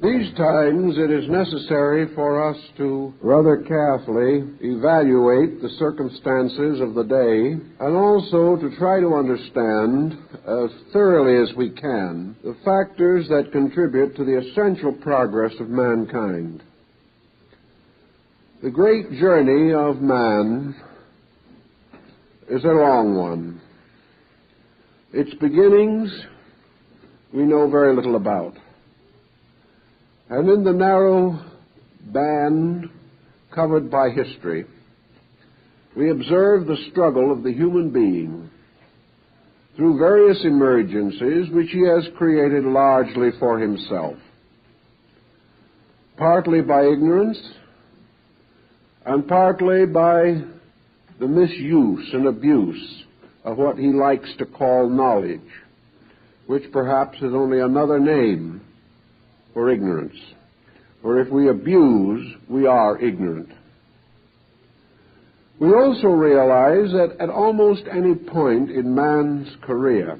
These times it is necessary for us to rather carefully evaluate the circumstances of the day and also to try to understand as thoroughly as we can the factors that contribute to the essential progress of mankind. The great journey of man is a long one. Its beginnings we know very little about. And in the narrow band covered by history, we observe the struggle of the human being through various emergencies which he has created largely for himself, partly by ignorance and partly by the misuse and abuse of what he likes to call knowledge, which perhaps is only another name for ignorance. For if we abuse, we are ignorant. We also realize that at almost any point in man's career,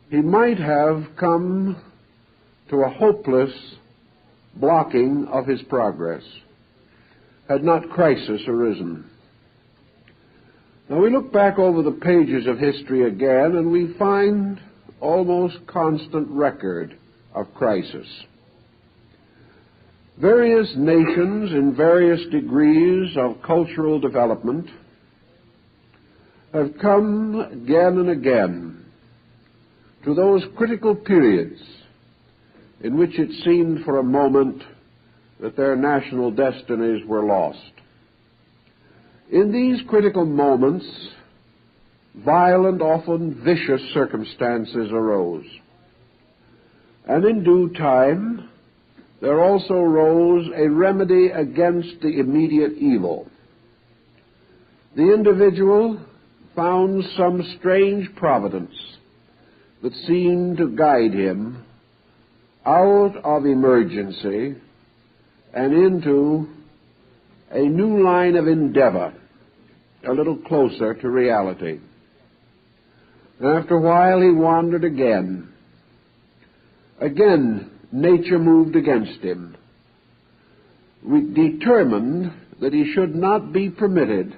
he might have come to a hopeless blocking of his progress, had not crisis arisen. Now we look back over the pages of history again, and we find almost constant record of crisis. Various nations in various degrees of cultural development have come again and again to those critical periods in which it seemed for a moment that their national destinies were lost. In these critical moments, violent, often vicious circumstances arose. And in due time, there also rose a remedy against the immediate evil. The individual found some strange providence that seemed to guide him out of emergency and into a new line of endeavor, a little closer to reality. And after a while he wandered again. Again, nature moved against him, determined that he should not be permitted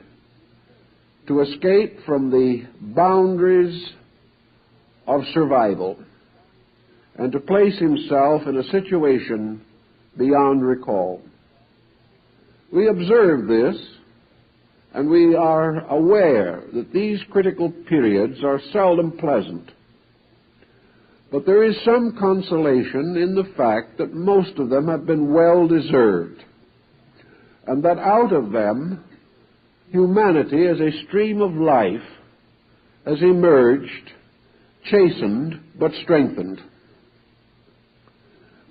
to escape from the boundaries of survival and to place himself in a situation beyond recall. We observe this, and we are aware that these critical periods are seldom pleasant. But there is some consolation in the fact that most of them have been well-deserved, and that out of them, humanity as a stream of life has emerged, chastened, but strengthened.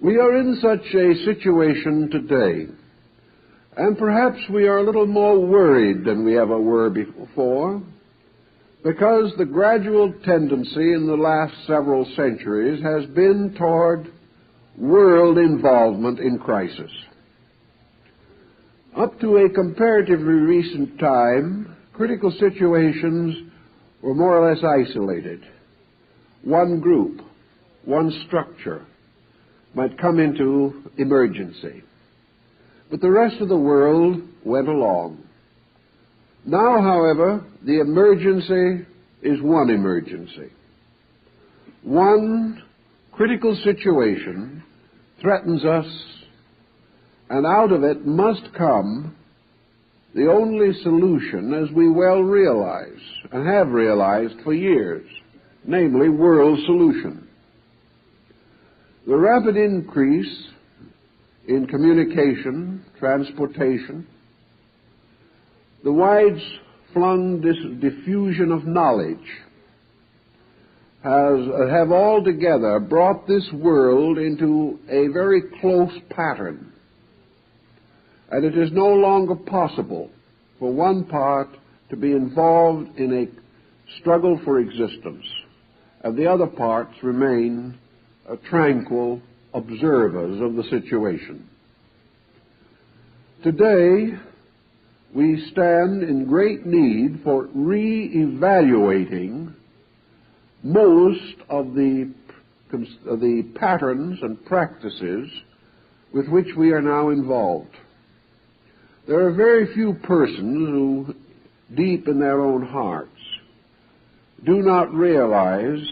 We are in such a situation today, and perhaps we are a little more worried than we ever were before, because the gradual tendency in the last several centuries has been toward world involvement in crisis. Up to a comparatively recent time, critical situations were more or less isolated. One group, one structure might come into emergency, but the rest of the world went along. Now, however, the emergency is one emergency. One critical situation threatens us, and out of it must come the only solution, as we well realize, and have realized for years, namely world solution. The rapid increase in communication, transportation, the wide-flung diffusion of knowledge have altogether brought this world into a very close pattern. And it is no longer possible for one part to be involved in a struggle for existence, and the other parts remain tranquil observers of the situation. Today, we stand in great need for re-evaluating most of the the patterns and practices with which we are now involved. There are very few persons who, deep in their own hearts, do not realize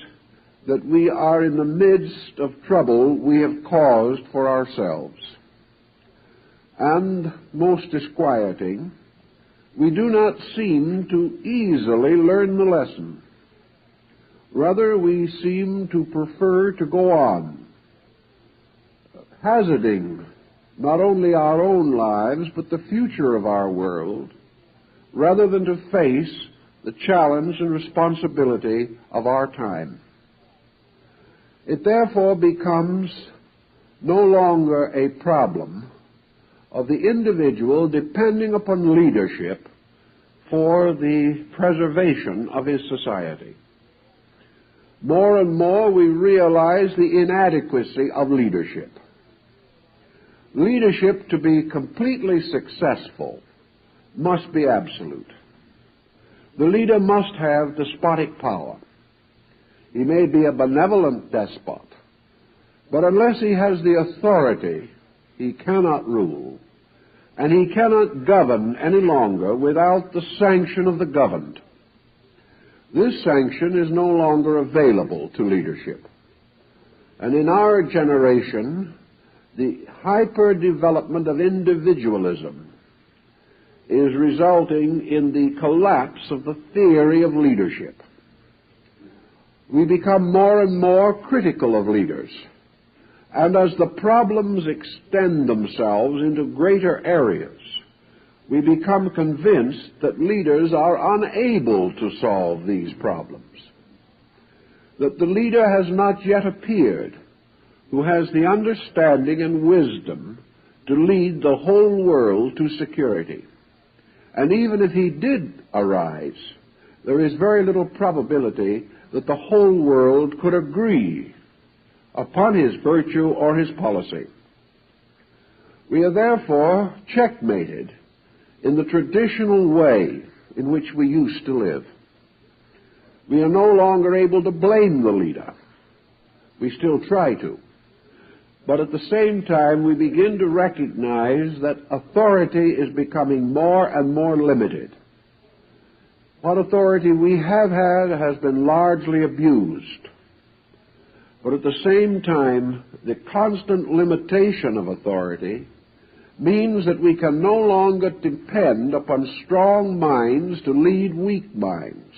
that we are in the midst of trouble we have caused for ourselves. And, most disquieting, we do not seem to easily learn the lesson. Rather, we seem to prefer to go on, hazarding not only our own lives, but the future of our world, rather than to face the challenge and responsibility of our time. It therefore becomes no longer a problem of the individual depending upon leadership for the preservation of his society. More and more we realize the inadequacy of leadership. Leadership, to be completely successful, must be absolute. The leader must have despotic power. He may be a benevolent despot, but unless he has the authority, he cannot rule, and he cannot govern any longer without the sanction of the governed. This sanction is no longer available to leadership. And in our generation, the hyper-development of individualism is resulting in the collapse of the theory of leadership. We become more and more critical of leaders, and as the problems extend themselves into greater areas, we become convinced that leaders are unable to solve these problems, that the leader has not yet appeared who has the understanding and wisdom to lead the whole world to security. And even if he did arise, there is very little probability that the whole world could agree upon his virtue or his policy. We are therefore checkmated in the traditional way in which we used to live. We are no longer able to blame the leader. We still try to. But at the same time, we begin to recognize that authority is becoming more and more limited. What authority we have had has been largely abused. But at the same time, the constant limitation of authority means that we can no longer depend upon strong minds to lead weak minds.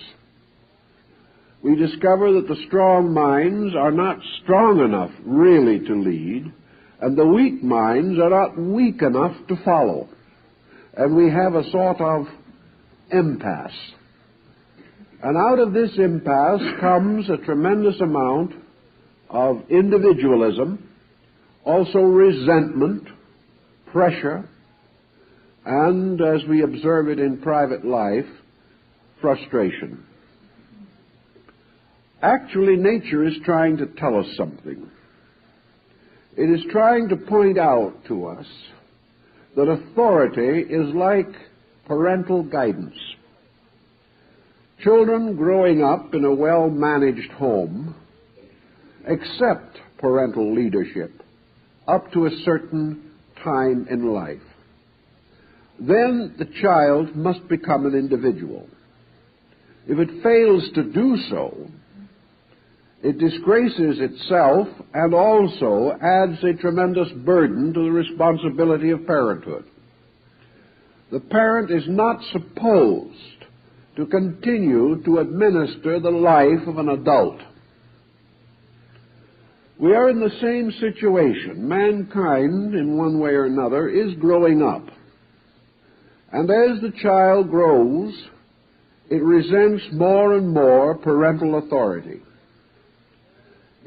We discover that the strong minds are not strong enough really to lead, and the weak minds are not weak enough to follow. And we have a sort of impasse. And out of this impasse comes a tremendous amount of individualism, also resentment, pressure, and, as we observe it in private life, frustration. Actually, nature is trying to tell us something. It is trying to point out to us that authority is like parental guidance. Children growing up in a well-managed home accept parental leadership up to a certain time in life. Then the child must become an individual. If it fails to do so, it disgraces itself and also adds a tremendous burden to the responsibility of parenthood. The parent is not supposed to continue to administer the life of an adult. We are in the same situation. Mankind, in one way or another, is growing up. And as the child grows, it resents more and more parental authority.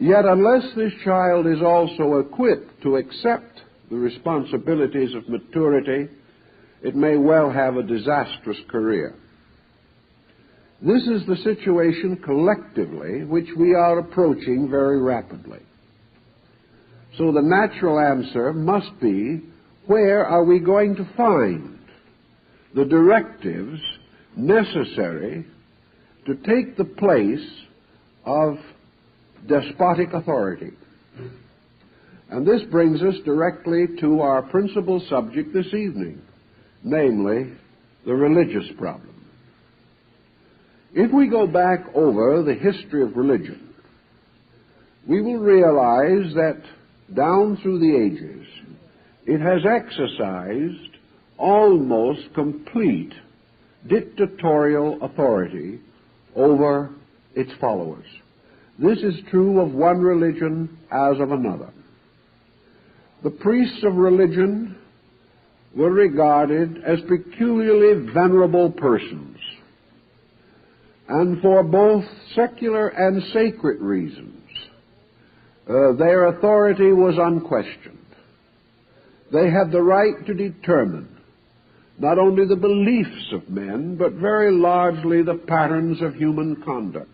Yet unless this child is also equipped to accept the responsibilities of maturity, it may well have a disastrous career. This is the situation collectively which we are approaching very rapidly. So the natural answer must be, where are we going to find the directives necessary to take the place of despotic authority. And this brings us directly to our principal subject this evening, namely the religious problem. If we go back over the history of religion, we will realize that down through the ages, it has exercised almost complete dictatorial authority over its followers. This is true of one religion as of another. The priests of religion were regarded as peculiarly venerable persons, and for both secular and sacred reasons, their authority was unquestioned. They had the right to determine not only the beliefs of men, but very largely the patterns of human conduct.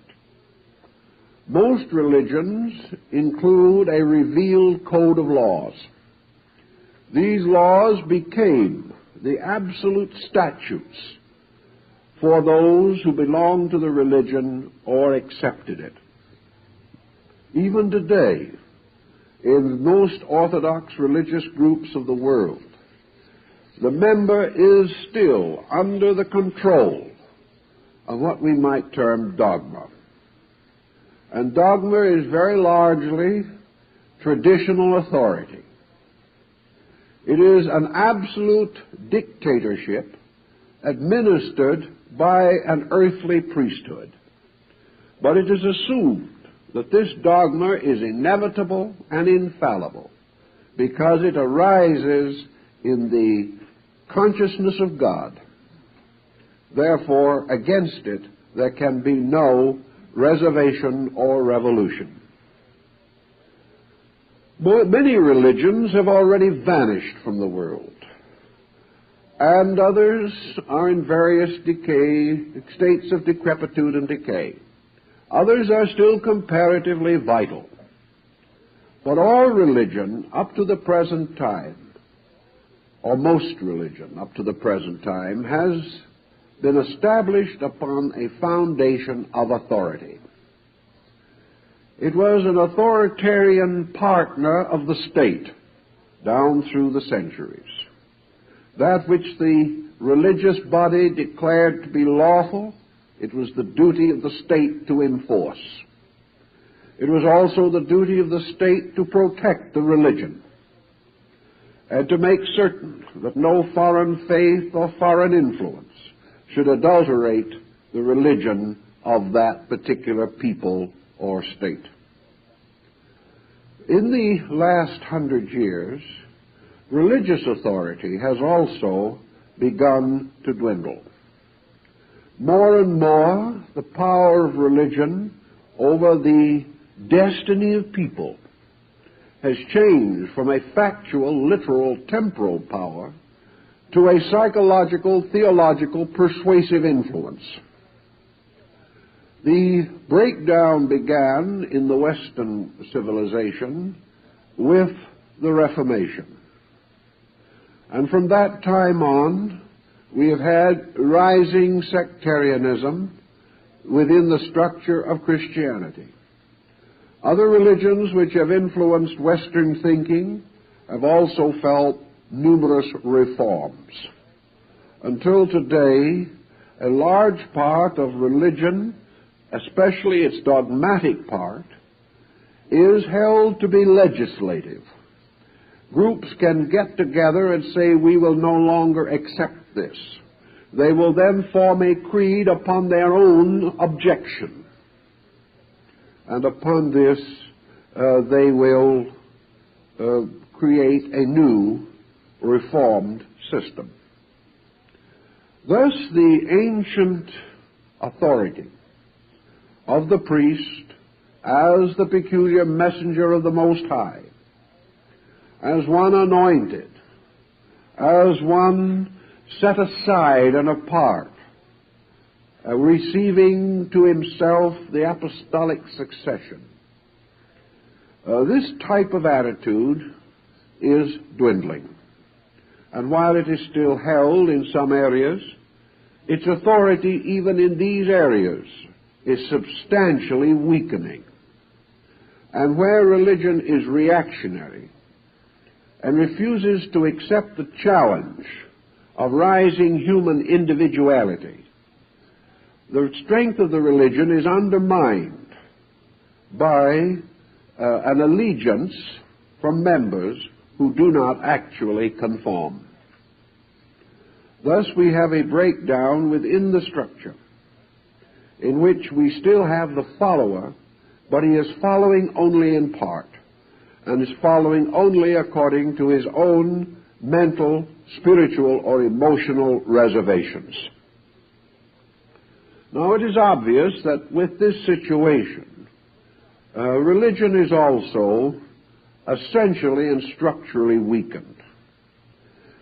Most religions include a revealed code of laws. These laws became the absolute statutes for those who belonged to the religion or accepted it. Even today, in most orthodox religious groups of the world, the member is still under the control of what we might term dogma. And dogma is very largely traditional authority. It is an absolute dictatorship administered by an earthly priesthood. But it is assumed that this dogma is inevitable and infallible because it arises in the consciousness of God. Therefore, against it, there can be no reservation or revolution. Many religions have already vanished from the world, and others are in various states of decrepitude and decay. Others are still comparatively vital. But all religion up to the present time, or most religion up to the present time, has been established upon a foundation of authority. It was an authoritarian partner of the state down through the centuries. That which the religious body declared to be lawful, it was the duty of the state to enforce. It was also the duty of the state to protect the religion and to make certain that no foreign faith or foreign influence should adulterate the religion of that particular people or state. In the last 100 years, religious authority has also begun to dwindle. More and more, the power of religion over the destiny of people has changed from a factual, literal, temporal power to a psychological, theological, persuasive influence. The breakdown began in the Western civilization with the Reformation. And from that time on, we have had rising sectarianism within the structure of Christianity. Other religions which have influenced Western thinking have also felt numerous reforms. Until today, a large part of religion, especially its dogmatic part, is held to be legislative. Groups can get together and say, we will no longer accept this. They will then form a creed upon their own objection. And upon this, they will create a new reformed system. Thus, the ancient authority of the priest as the peculiar messenger of the Most High, as one anointed, as one set aside and apart, receiving to himself the apostolic succession. This type of attitude is dwindling. And while it is still held in some areas, its authority even in these areas is substantially weakening. and where religion is reactionary and refuses to accept the challenge of rising human individuality, the strength of the religion is undermined by an allegiance from members who do not actually conform. Thus we have a breakdown within the structure in which we still have the follower, but he is following only in part, and is following only according to his own mental, spiritual, or emotional reservations. Now it is obvious that with this situation, religion is also essentially and structurally weakened.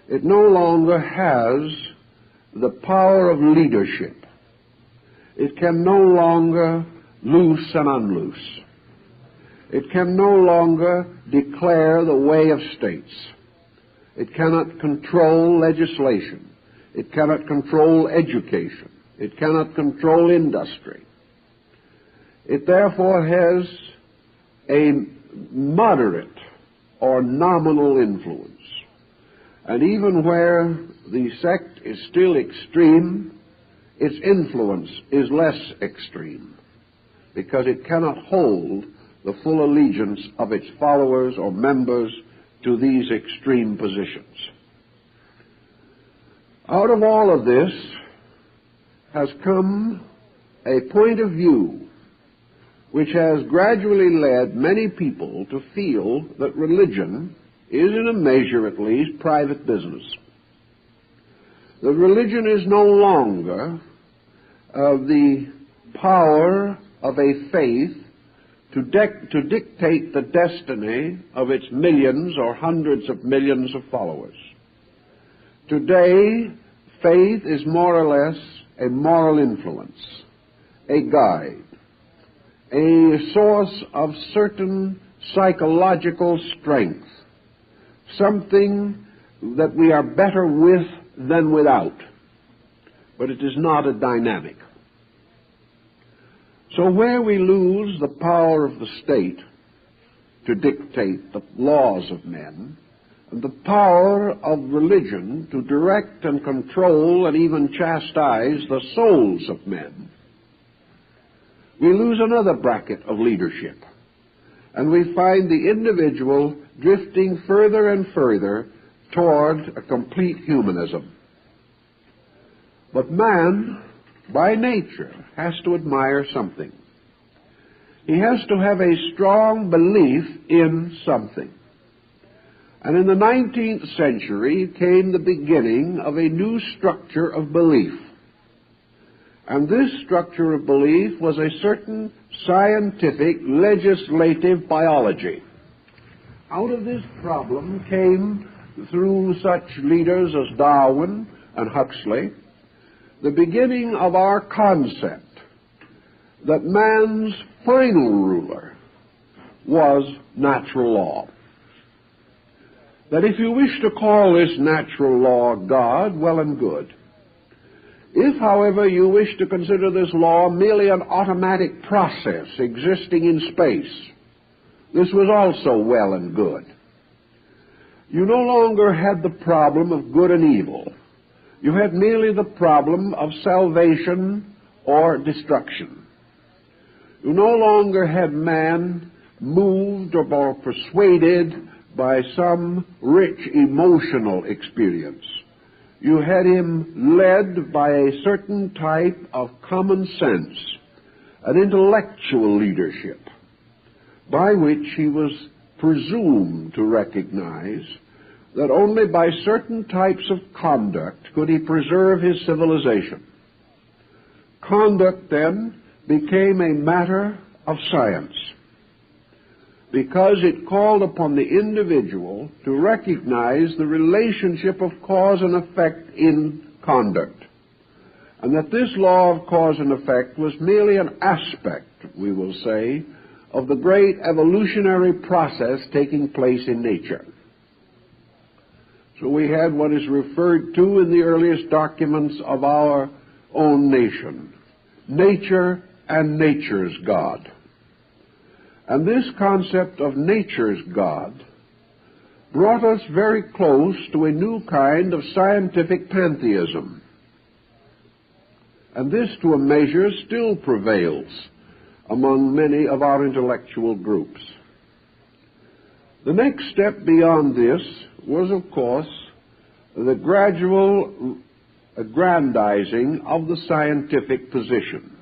It no longer has the power of leadership. It can no longer loose and unloose. It can no longer declare the way of states. It cannot control legislation. It cannot control education. It cannot control industry. It therefore has a moderate or nominal influence. And even where the sect is still extreme, its influence is less extreme, because it cannot hold the full allegiance of its followers or members to these extreme positions. Out of all of this has come a point of view which has gradually led many people to feel that religion is, in a measure at least, private business. That religion is no longer of the power of a faith to dictate the destiny of its millions or hundreds of millions of followers. Today, faith is more or less a moral influence, a guide, a source of certain psychological strength, something that we are better with than without, but it is not a dynamic. So where we lose the power of the state to dictate the laws of men, and the power of religion to direct and control and even chastise the souls of men, we lose another bracket of leadership, and we find the individual drifting further and further toward a complete humanism. But man, by nature, has to admire something. He has to have a strong belief in something. And in the 19th century came the beginning of a new structure of belief. And this structure of belief was a certain scientific legislative biology. Out of this problem came, through such leaders as Darwin and Huxley, the beginning of our concept that man's final ruler was natural law. That if you wish to call this natural law God, well and good. If, however, you wish to consider this law merely an automatic process existing in space, this was also well and good. You no longer had the problem of good and evil. You had merely the problem of salvation or destruction. You no longer had man moved or persuaded by some rich emotional experience. You had him led by a certain type of common sense, an intellectual leadership, by which he was presumed to recognize that only by certain types of conduct could he preserve his civilization. Conduct, then, became a matter of science, because it called upon the individual to recognize the relationship of cause and effect in conduct, and that this law of cause and effect was merely an aspect, we will say, of the great evolutionary process taking place in nature. So we had what is referred to in the earliest documents of our own nation, nature and nature's God. And this concept of nature's God brought us very close to a new kind of scientific pantheism. And this, to a measure, still prevails among many of our intellectual groups. The next step beyond this was, of course, the gradual aggrandizing of the scientific position.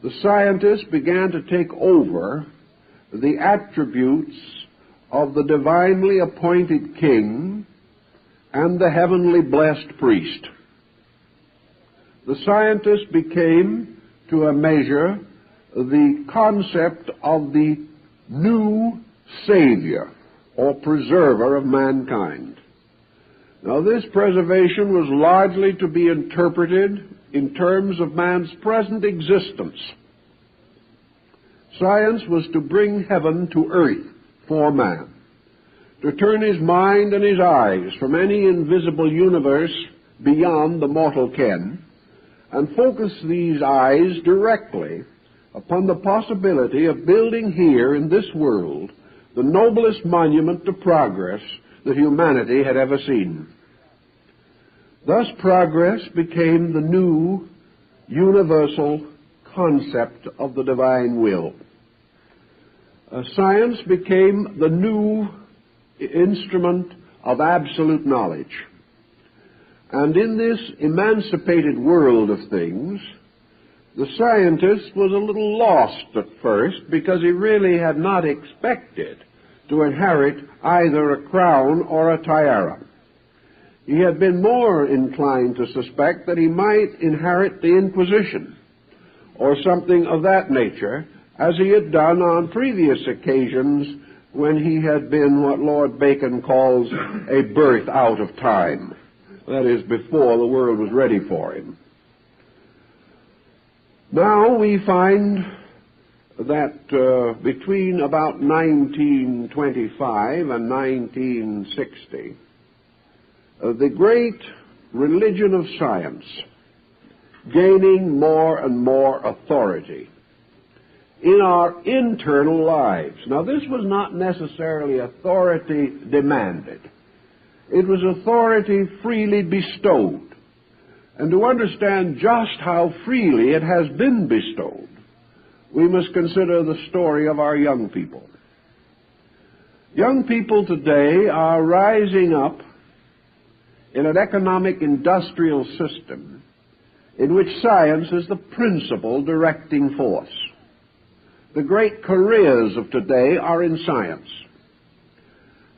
The scientists began to take over the attributes of the divinely appointed king and the heavenly blessed priest. The scientists became, to a measure, the concept of the new Savior or preserver of mankind. Now, this preservation was largely to be interpreted in terms of man's present existence. Science was to bring heaven to earth for man, to turn his mind and his eyes from any invisible universe beyond the mortal ken, and focus these eyes directly upon the possibility of building here in this world the noblest monument to progress that humanity had ever seen. Thus, progress became the new universal concept of the divine will. Science became the new instrument of absolute knowledge. And in this emancipated world of things, the scientist was a little lost at first because he really had not expected to inherit either a crown or a tiara. He had been more inclined to suspect that he might inherit the Inquisition or something of that nature, as he had done on previous occasions when he had been what Lord Bacon calls a birth out of time. That is, before the world was ready for him. Now we find that between about 1925 and 1960, the great religion of science gaining more and more authority in our internal lives. Now, this was not necessarily authority demanded. It was authority freely bestowed. And to understand just how freely it has been bestowed, we must consider the story of our young people. Young people today are rising up in an economic industrial system in which science is the principal directing force. The great careers of today are in science.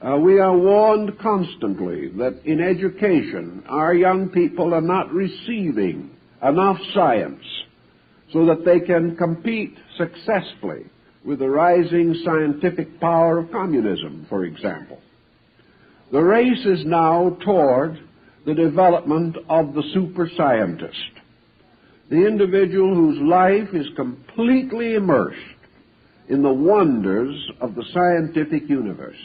We are warned constantly that in education our young people are not receiving enough science so that they can compete successfully with the rising scientific power of communism, for example. The race is now toward the development of the super scientist, the individual whose life is completely immersed in the wonders of the scientific universe.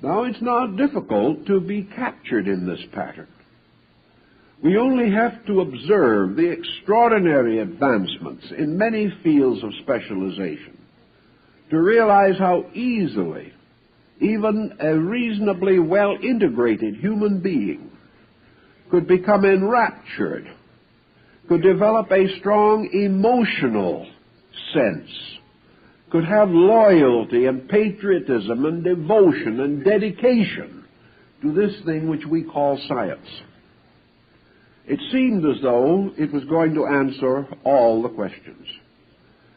Now, it's not difficult to be captured in this pattern. We only have to observe the extraordinary advancements in many fields of specialization to realize how easily even a reasonably well-integrated human being could become enraptured, could develop a strong emotional sense, could have loyalty and patriotism and devotion and dedication to this thing which we call science. It seemed as though it was going to answer all the questions.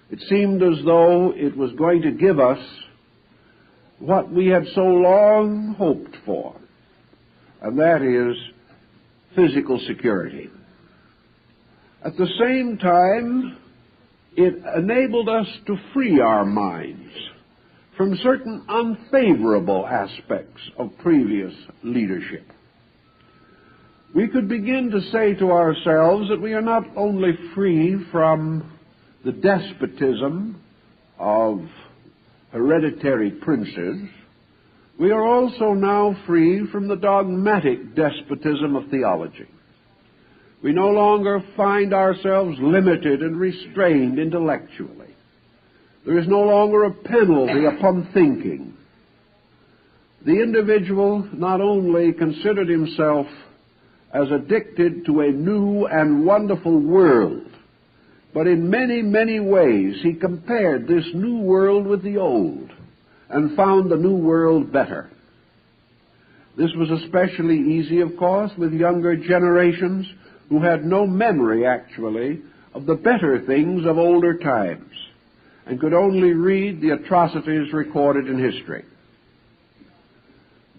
It seemed as though it was going to give us what we had so long hoped for, and that is physical security. At the same time, it enabled us to free our minds from certain unfavorable aspects of previous leadership. We could begin to say to ourselves that we are not only free from the despotism of hereditary princes, we are also now free from the dogmatic despotism of theology. We no longer find ourselves limited and restrained intellectually There is no longer a penalty upon thinking. The individual not only considered himself as addicted to a new and wonderful world, but in many, many ways he compared this new world with the old and found the new world better. This was especially easy, of course, with younger generations who had no memory, actually, of the better things of older times and could only read the atrocities recorded in history.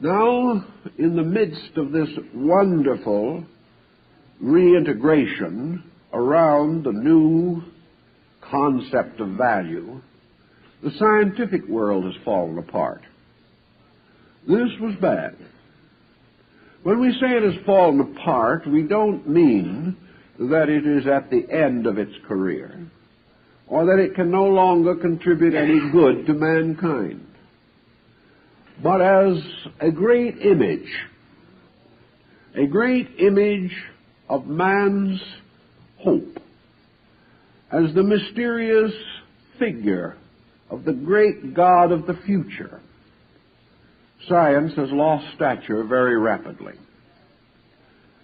Now, in the midst of this wonderful reintegration around the new concept of value, the scientific world has fallen apart. This was bad. When we say it has fallen apart, we don't mean that it is at the end of its career, or that it can no longer contribute any good to mankind, but as a great image of man's hope, as the mysterious figure of the great God of the future. Science has lost stature very rapidly.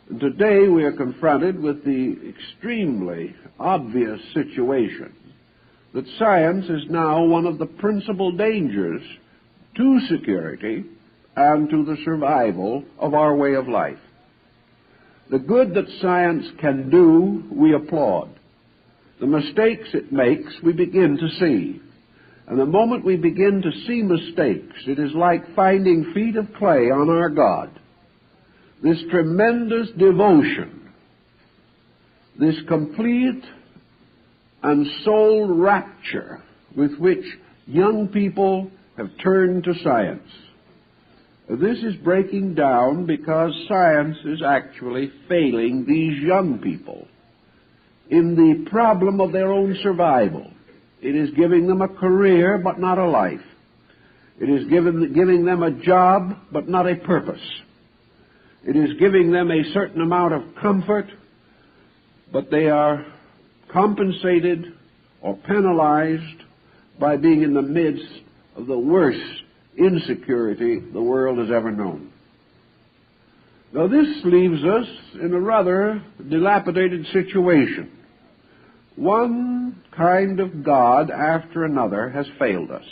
And today we are confronted with the extremely obvious situation that science is now one of the principal dangers to security and to the survival of our way of life. The good that science can do, we applaud. The mistakes it makes, we begin to see. And the moment we begin to see mistakes, it is like finding feet of clay on our God. This tremendous devotion, this complete and soul rapture with which young people have turned to science. This is breaking down because science is actually failing these young people in the problem of their own survival. It is giving them a career, but not a life. It is giving them a job, but not a purpose. It is giving them a certain amount of comfort, but they are compensated or penalized by being in the midst of the worst insecurity the world has ever known. Now, this leaves us in a rather dilapidated situation. One kind of God after another has failed us.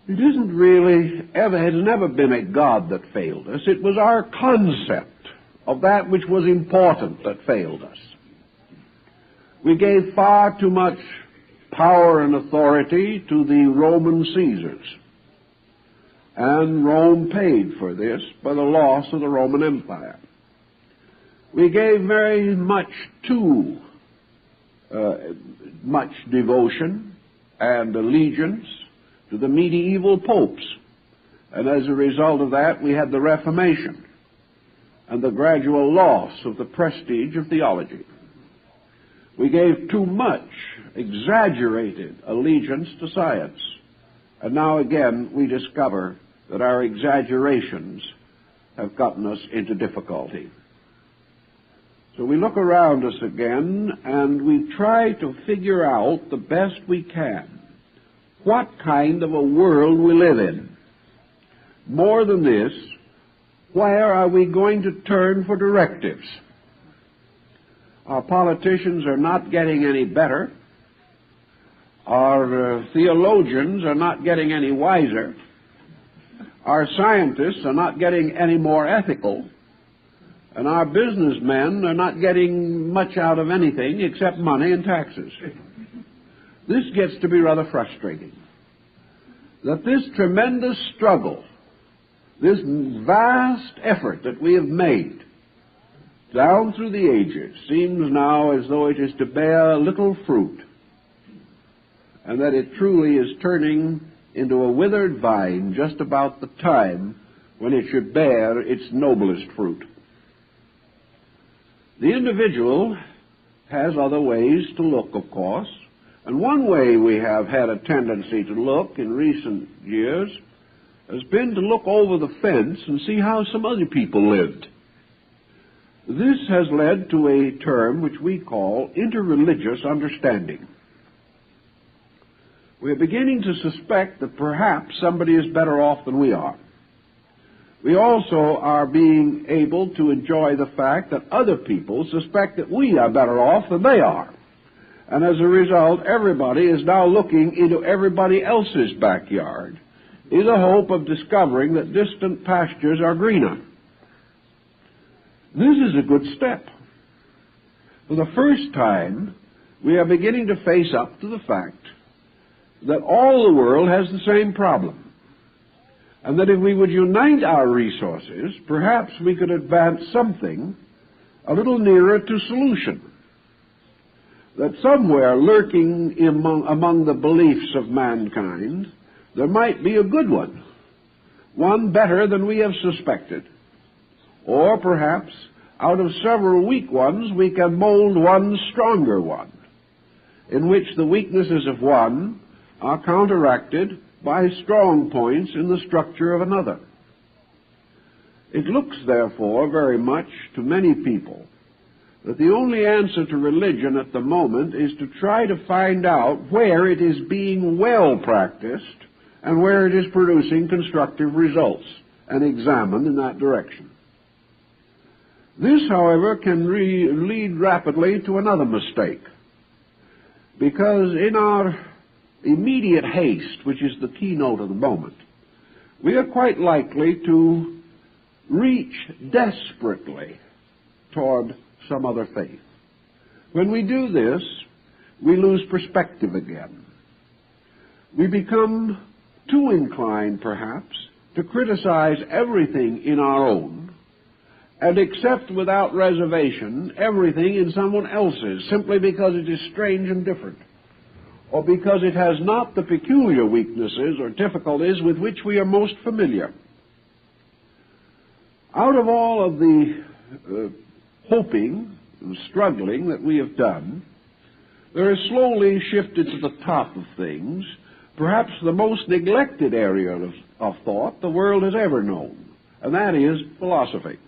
It isn't really has never been a God that failed us. It was our concept of that which was important that failed us. We gave far too much power and authority to the Roman Caesars, and Rome paid for this by the loss of the Roman Empire. We gave very much too much devotion and allegiance to the medieval popes, and as a result of that we had the Reformation and the gradual loss of the prestige of theology. We gave too much exaggerated allegiance to science, and now again we discover that our exaggerations have gotten us into difficulty. So we look around us again and we try to figure out the best we can what kind of a world we live in. More than this, where are we going to turn for directives? Our politicians are not getting any better. Our theologians are not getting any wiser. Our scientists are not getting any more ethical. And our businessmen are not getting much out of anything except money and taxes. This gets to be rather frustrating. That this tremendous struggle, this vast effort that we have made down through the ages seems now as though it is to bear little fruit, and that it truly is turning into a withered vine just about the time when it should bear its noblest fruit. The individual has other ways to look, of course, and one way we have had a tendency to look in recent years has been to look over the fence and see how some other people lived. This has led to a term which we call interreligious understanding. we are beginning to suspect that perhaps somebody is better off than we are. We also are being able to enjoy the fact that other people suspect that we are better off than they are. And as a result, everybody is now looking into everybody else's backyard in the hope of discovering that distant pastures are greener. This is a good step. For the first time, we are beginning to face up to the fact that all the world has the same problem, and that if we would unite our resources, perhaps we could advance something a little nearer to solution. That somewhere lurking among the beliefs of mankind, there might be a good one better than we have suspected. Or perhaps out of several weak ones we can mold one stronger one, in which the weaknesses of one are counteracted by strong points in the structure of another. It looks, therefore, very much to many people that the only answer to religion at the moment is to try to find out where it is being well practiced and where it is producing constructive results, and examine in that direction. This, however, can lead rapidly to another mistake, because in our immediate haste, which is the keynote of the moment, we are quite likely to reach desperately toward some other faith. When we do this, we lose perspective again. We become too inclined, perhaps, to criticize everything in our own and accept without reservation everything in someone else's, simply because it is strange and different, or because it has not the peculiar weaknesses or difficulties with which we are most familiar. Out of all of the hoping and struggling that we have done, there has slowly shifted to the top of things perhaps the most neglected area of thought the world has ever known, and that is philosophy.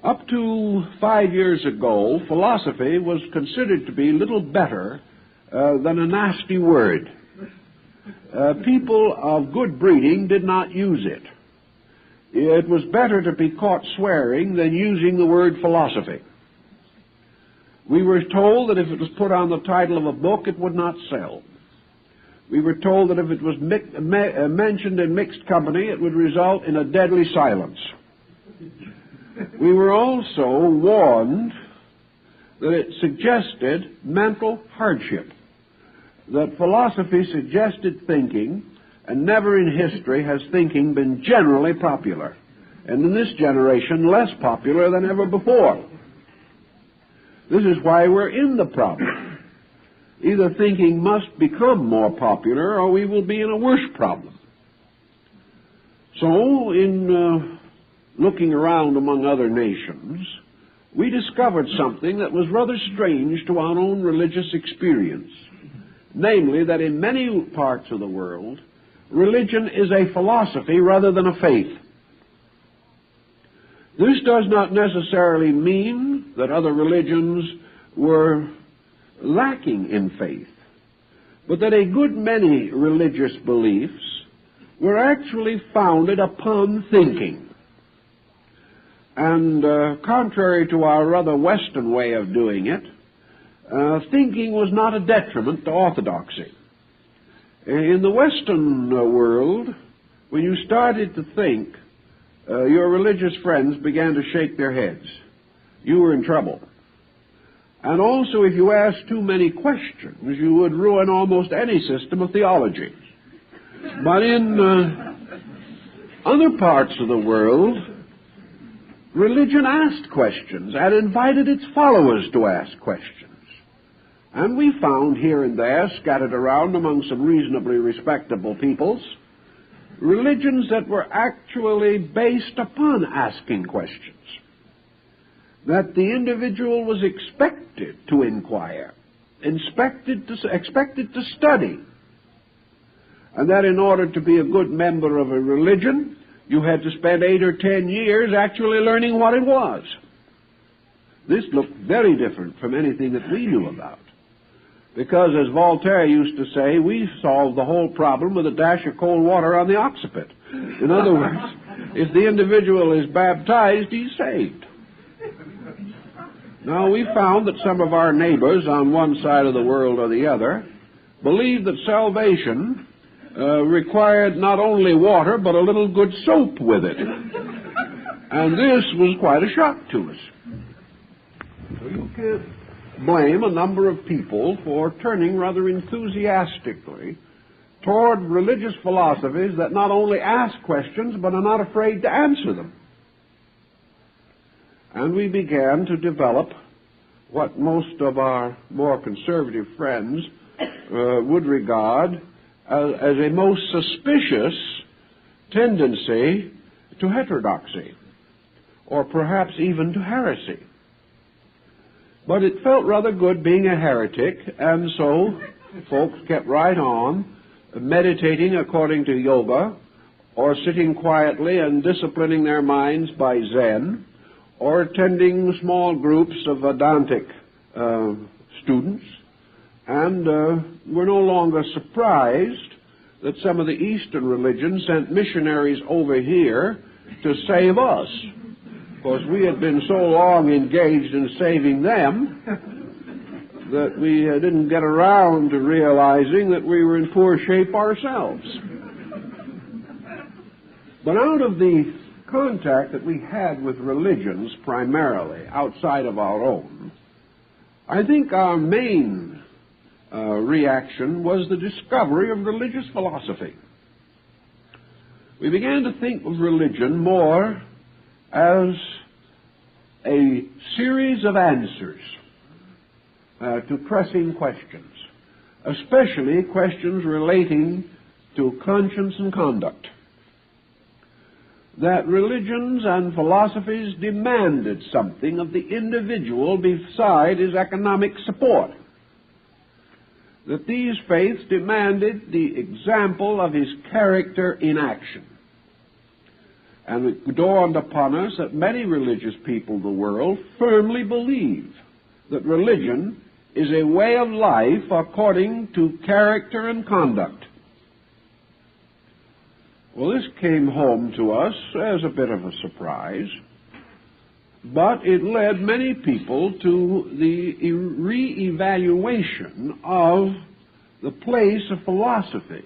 Up to 5 years ago, philosophy was considered to be little better than a nasty word. People of good breeding did not use it. It was better to be caught swearing than using the word philosophy. We were told that if it was put on the title of a book, it would not sell. We were told that if it was mentioned in mixed company, it would result in a deadly silence. We were also warned that it suggested mental hardship, that philosophy suggested thinking, and never in history has thinking been generally popular, and in this generation less popular than ever before. This is why we're in the problem. Either thinking must become more popular, or we will be in a worse problem. So, in looking around among other nations, we discovered something that was rather strange to our own religious experience, namely that in many parts of the world, religion is a philosophy rather than a faith. This does not necessarily mean that other religions were lacking in faith, but that a good many religious beliefs were actually founded upon thinking. And contrary to our rather Western way of doing it, thinking was not a detriment to orthodoxy. In the Western world, when you started to think, your religious friends began to shake their heads. You were in trouble. And also, if you asked too many questions, you would ruin almost any system of theology. But in other parts of the world, religion asked questions and invited its followers to ask questions. And we found here and there, scattered around among some reasonably respectable peoples, religions that were actually based upon asking questions. That the individual was expected to inquire, expected to study, and that in order to be a good member of a religion, you had to spend 8 or 10 years actually learning what it was. This looked very different from anything that we knew about. Because, as Voltaire used to say, we solve the whole problem with a dash of cold water on the occiput. In other words, if the individual is baptized, he's saved. Now, we found that some of our neighbors on one side of the world or the other believed that salvation required not only water, but a little good soap with it. And this was quite a shock to us. So you can't blame a number of people for turning rather enthusiastically toward religious philosophies that not only ask questions, but are not afraid to answer them. And we began to develop what most of our more conservative friends would regard as a most suspicious tendency to heterodoxy, or perhaps even to heresy. But it felt rather good being a heretic, and so folks kept right on meditating according to yoga, or sitting quietly and disciplining their minds by Zen, or attending small groups of Vedantic students, and we're no longer surprised that some of the Eastern religions sent missionaries over here to save us. Of course, we had been so long engaged in saving them that we didn't get around to realizing that we were in poor shape ourselves. But out of the contact that we had with religions primarily outside of our own, I think our main reaction was the discovery of religious philosophy. We began to think of religion more as a series of answers to pressing questions, especially questions relating to conscience and conduct. That religions and philosophies demanded something of the individual beside his economic support. That these faiths demanded the example of his character in action. And it dawned upon us that many religious people of the world firmly believe that religion is a way of life according to character and conduct. Well, this came home to us as a bit of a surprise, but it led many people to the re-evaluation of the place of philosophy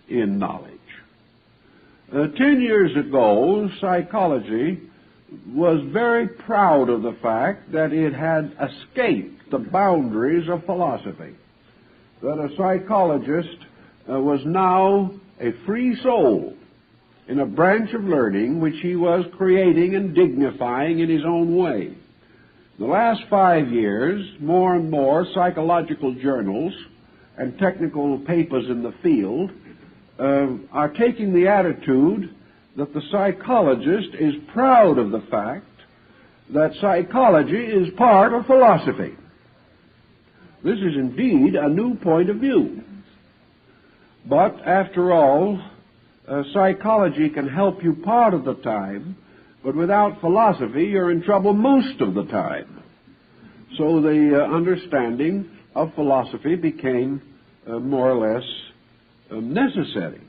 in knowledge. 10 years ago, psychology was very proud of the fact that it had escaped the boundaries of philosophy, that a psychologist was now a free soul in a branch of learning which he was creating and dignifying in his own way. In the last 5 years, more and more psychological journals and technical papers in the field are taking the attitude that the psychologist is proud of the fact that psychology is part of philosophy. This is indeed a new point of view. But after all, psychology can help you part of the time, but without philosophy you're in trouble most of the time. So the understanding of philosophy became more or less necessary.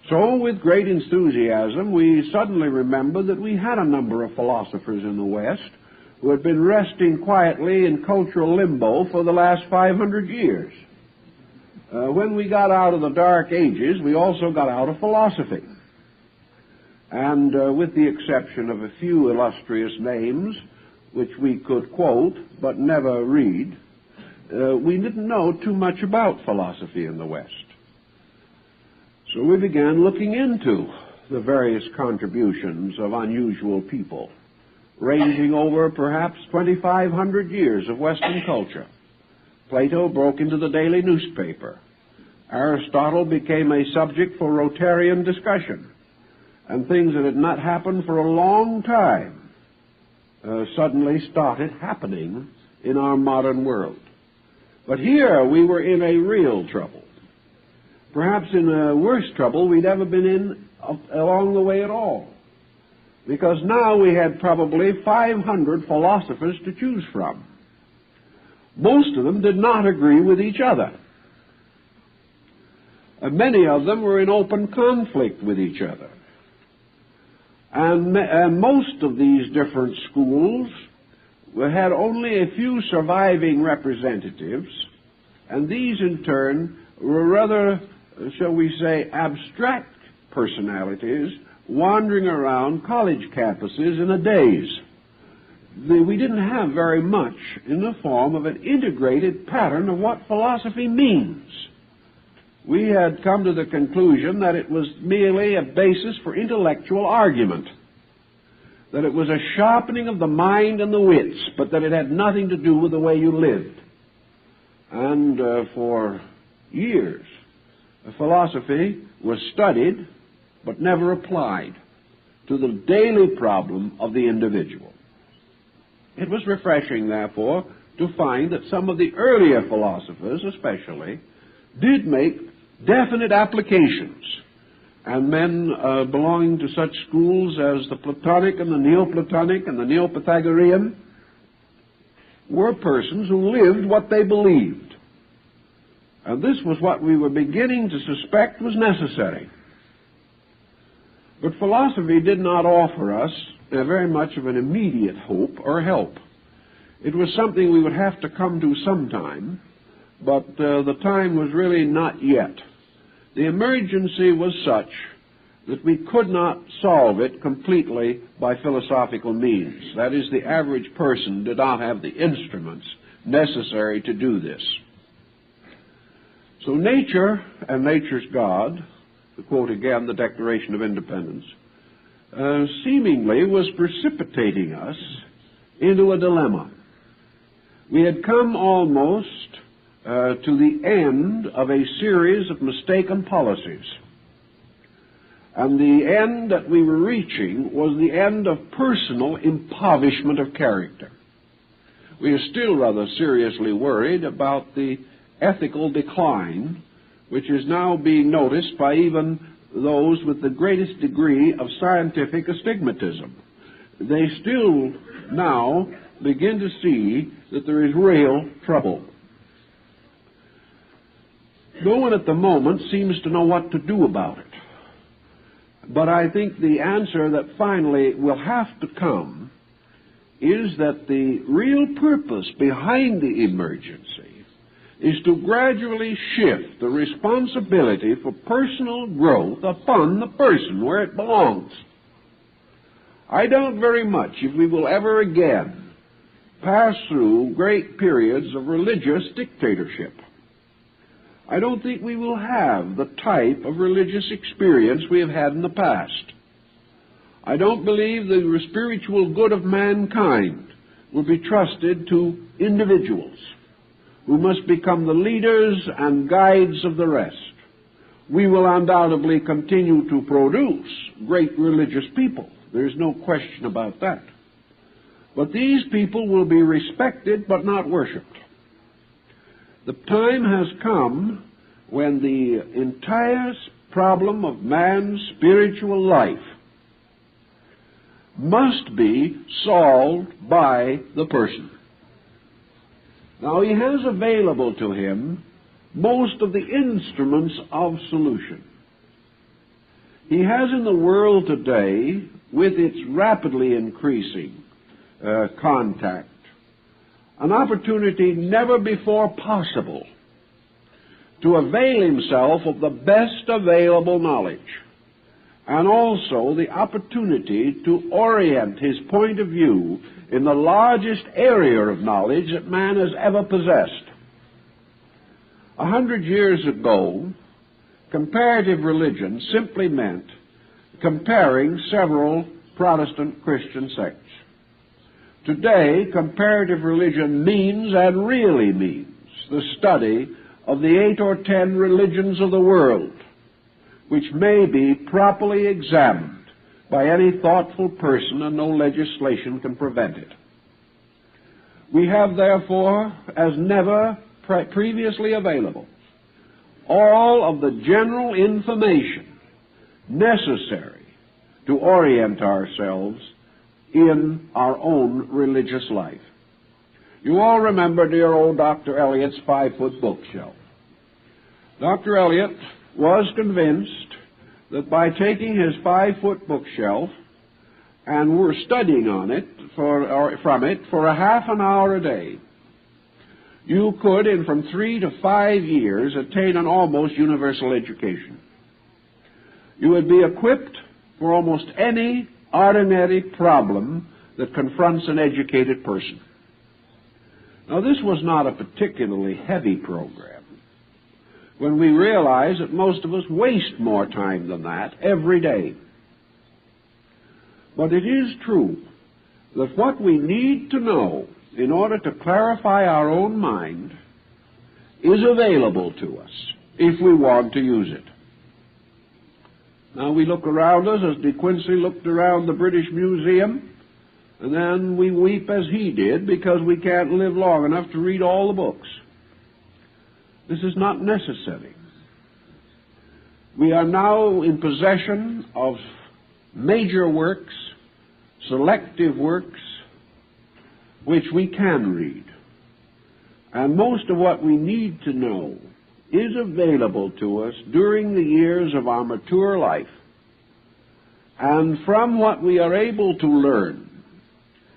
So with great enthusiasm we suddenly remembered that we had a number of philosophers in the West who had been resting quietly in cultural limbo for the last 500 years. When we got out of the Dark Ages, we also got out of philosophy. And with the exception of a few illustrious names, which we could quote but never read, we didn't know too much about philosophy in the West. So we began looking into the various contributions of unusual people, ranging over perhaps 2,500 years of Western culture. Plato broke into the daily newspaper. Aristotle became a subject for Rotarian discussion. And things that had not happened for a long time suddenly started happening in our modern world. But here we were in a real trouble. Perhaps in a worse trouble we'd ever been in along the way at all. Because now we had probably 500 philosophers to choose from. Most of them did not agree with each other. Many of them were in open conflict with each other. And most of these different schools had only a few surviving representatives, and these in turn were rather, shall we say, abstract personalities wandering around college campuses in a daze. We didn't have very much in the form of an integrated pattern of what philosophy means. We had come to the conclusion that it was merely a basis for intellectual argument, that it was a sharpening of the mind and the wits, but that it had nothing to do with the way you lived. And for years, philosophy was studied but never applied to the daily problem of the individual. It was refreshing, therefore, to find that some of the earlier philosophers, especially, did make definite applications. And men belonging to such schools as the Platonic and the Neoplatonic and the Neo-Pythagorean were persons who lived what they believed. And this was what we were beginning to suspect was necessary. But philosophy did not offer us very much of an immediate hope or help. It was something we would have to come to sometime, but the time was really not yet. The emergency was such that we could not solve it completely by philosophical means. That is, the average person did not have the instruments necessary to do this. So nature and nature's God, to quote again the Declaration of Independence, seemingly was precipitating us into a dilemma. We had come almost to the end of a series of mistaken policies. And the end that we were reaching was the end of personal impoverishment of character. We are still rather seriously worried about the ethical decline, which is now being noticed by even those with the greatest degree of scientific astigmatism. They still now begin to see that there is real trouble. No one at the moment seems to know what to do about it. But I think the answer that finally will have to come is that the real purpose behind the emergency is to gradually shift the responsibility for personal growth upon the person where it belongs. I doubt very much if we will ever again pass through great periods of religious dictatorship. I don't think we will have the type of religious experience we have had in the past. I don't believe the spiritual good of mankind will be trusted to individuals who must become the leaders and guides of the rest. We will undoubtedly continue to produce great religious people. There's no question about that. But these people will be respected but not worshipped. The time has come when the entire problem of man's spiritual life must be solved by the person. Now, he has available to him most of the instruments of solution. He has in the world today, with its rapidly increasing contact, an opportunity never before possible to avail himself of the best available knowledge, and also the opportunity to orient his point of view in the largest area of knowledge that man has ever possessed. 100 years ago, comparative religion simply meant comparing several Protestant Christian sects. Today, comparative religion means, and really means, the study of the 8 or 10 religions of the world, which may be properly examined by any thoughtful person, and no legislation can prevent it. We have, therefore, as never previously available, all of the general information necessary to orient ourselves in our own religious life. You all remember dear old Dr. Eliot's 5-foot bookshelf. Dr. Eliot was convinced that by taking his 5-foot bookshelf and were studying from it for a half an hour a day, you could, in from 3 to 5 years, attain an almost universal education. You would be equipped for almost any ordinary problem that confronts an educated person. Now, this was not a particularly heavy program, when we realize that most of us waste more time than that every day. But it is true that what we need to know in order to clarify our own mind is available to us if we want to use it. Now we look around us as De Quincey looked around the British Museum, and then we weep as he did because we can't live long enough to read all the books. This is not necessary. We are now in possession of major works, selective works, which we can read. And most of what we need to know is available to us during the years of our mature life. And from what we are able to learn,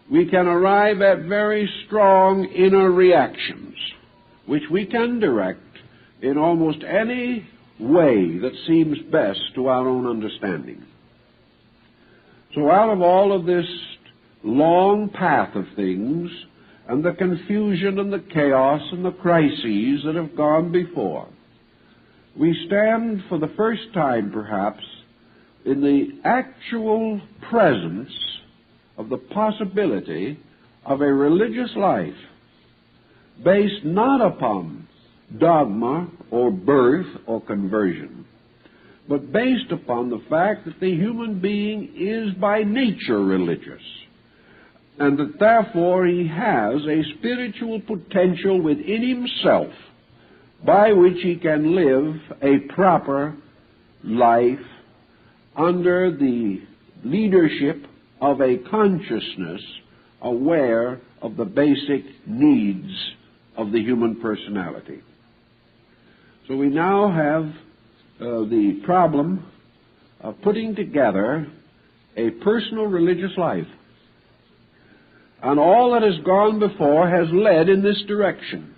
we can arrive at very strong inner reactions, which we can direct in almost any way that seems best to our own understanding. So out of all of this long path of things, and the confusion and the chaos and the crises that have gone before, we stand for the first time, perhaps, in the actual presence of the possibility of a religious life based not upon dogma or birth or conversion, but based upon the fact that the human being is by nature religious, and that therefore he has a spiritual potential within himself by which he can live a proper life under the leadership of a consciousness aware of the basic needs of the human personality. So we now have the problem of putting together a personal religious life. And all that has gone before has led in this direction.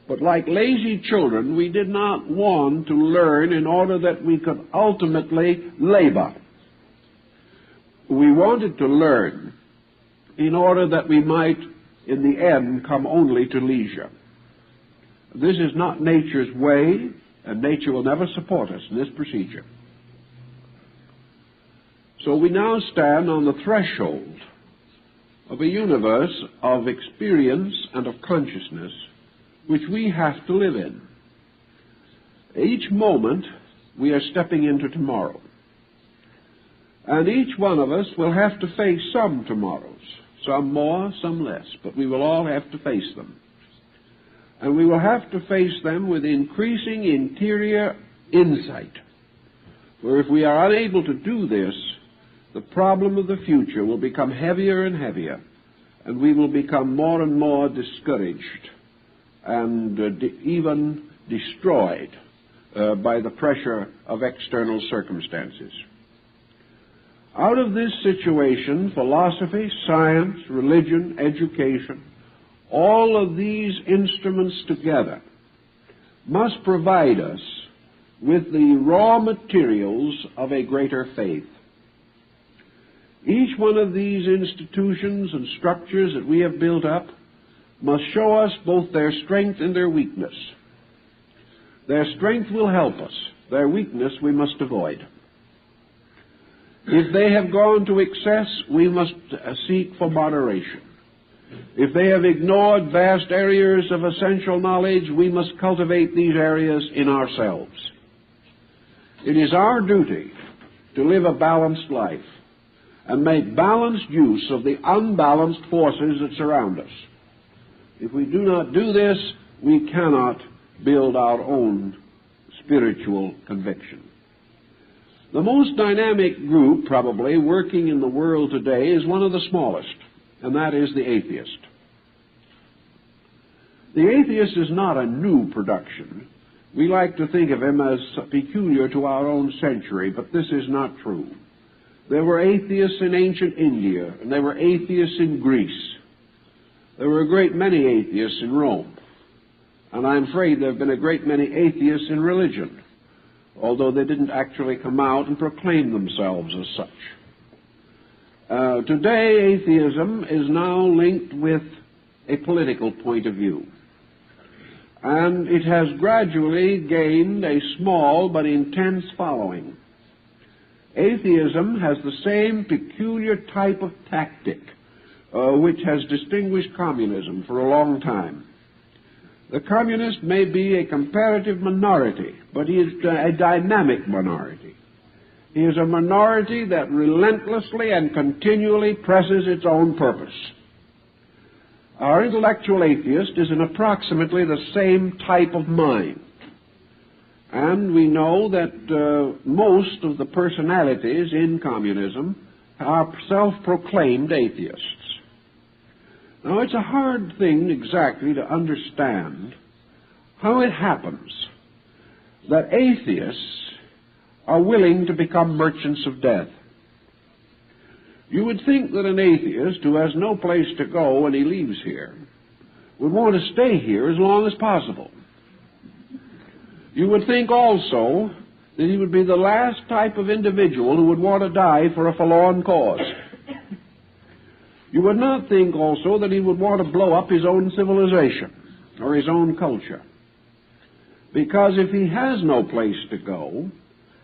But like lazy children, we did not want to learn in order that we could ultimately labor. We wanted to learn in order that we might, in the end, come only to leisure. This is not nature's way, and nature will never support us in this procedure. So we now stand on the threshold of a universe of experience and of consciousness which we have to live in. Each moment we are stepping into tomorrow. And each one of us will have to face some tomorrows, some more, some less, but we will all have to face them. And we will have to face them with increasing interior insight. For if we are unable to do this, the problem of the future will become heavier and heavier, and we will become more and more discouraged and even destroyed by the pressure of external circumstances. Out of this situation, philosophy, science, religion, education, all of these instruments together must provide us with the raw materials of a greater faith. Each one of these institutions and structures that we have built up must show us both their strength and their weakness. Their strength will help us. Their weakness we must avoid. If they have gone to excess, we must seek for moderation. If they have ignored vast areas of essential knowledge, we must cultivate these areas in ourselves. It is our duty to live a balanced life and make balanced use of the unbalanced forces that surround us. If we do not do this, we cannot build our own spiritual conviction. The most dynamic group, probably, working in the world today is one of the smallest, and that is the atheist. The atheist is not a new production. We like to think of him as peculiar to our own century, but this is not true. There were atheists in ancient India, and there were atheists in Greece. There were a great many atheists in Rome. And I'm afraid there have been a great many atheists in religion, although they didn't actually come out and proclaim themselves as such. Today, atheism is now linked with a political point of view. And it has gradually gained a small but intense following. Atheism has the same peculiar type of tactic which has distinguished communism for a long time. The communist may be a comparative minority, but he is a dynamic minority. He is a minority that relentlessly and continually presses its own purpose. Our intellectual atheist is in approximately the same type of mind. And we know that most of the personalities in communism are self-proclaimed atheists. Now, it's a hard thing exactly to understand how it happens that atheists are willing to become merchants of death. You would think that an atheist who has no place to go when he leaves here would want to stay here as long as possible. You would think also that he would be the last type of individual who would want to die for a forlorn cause. You would not think also that he would want to blow up his own civilization or his own culture. Because if he has no place to go,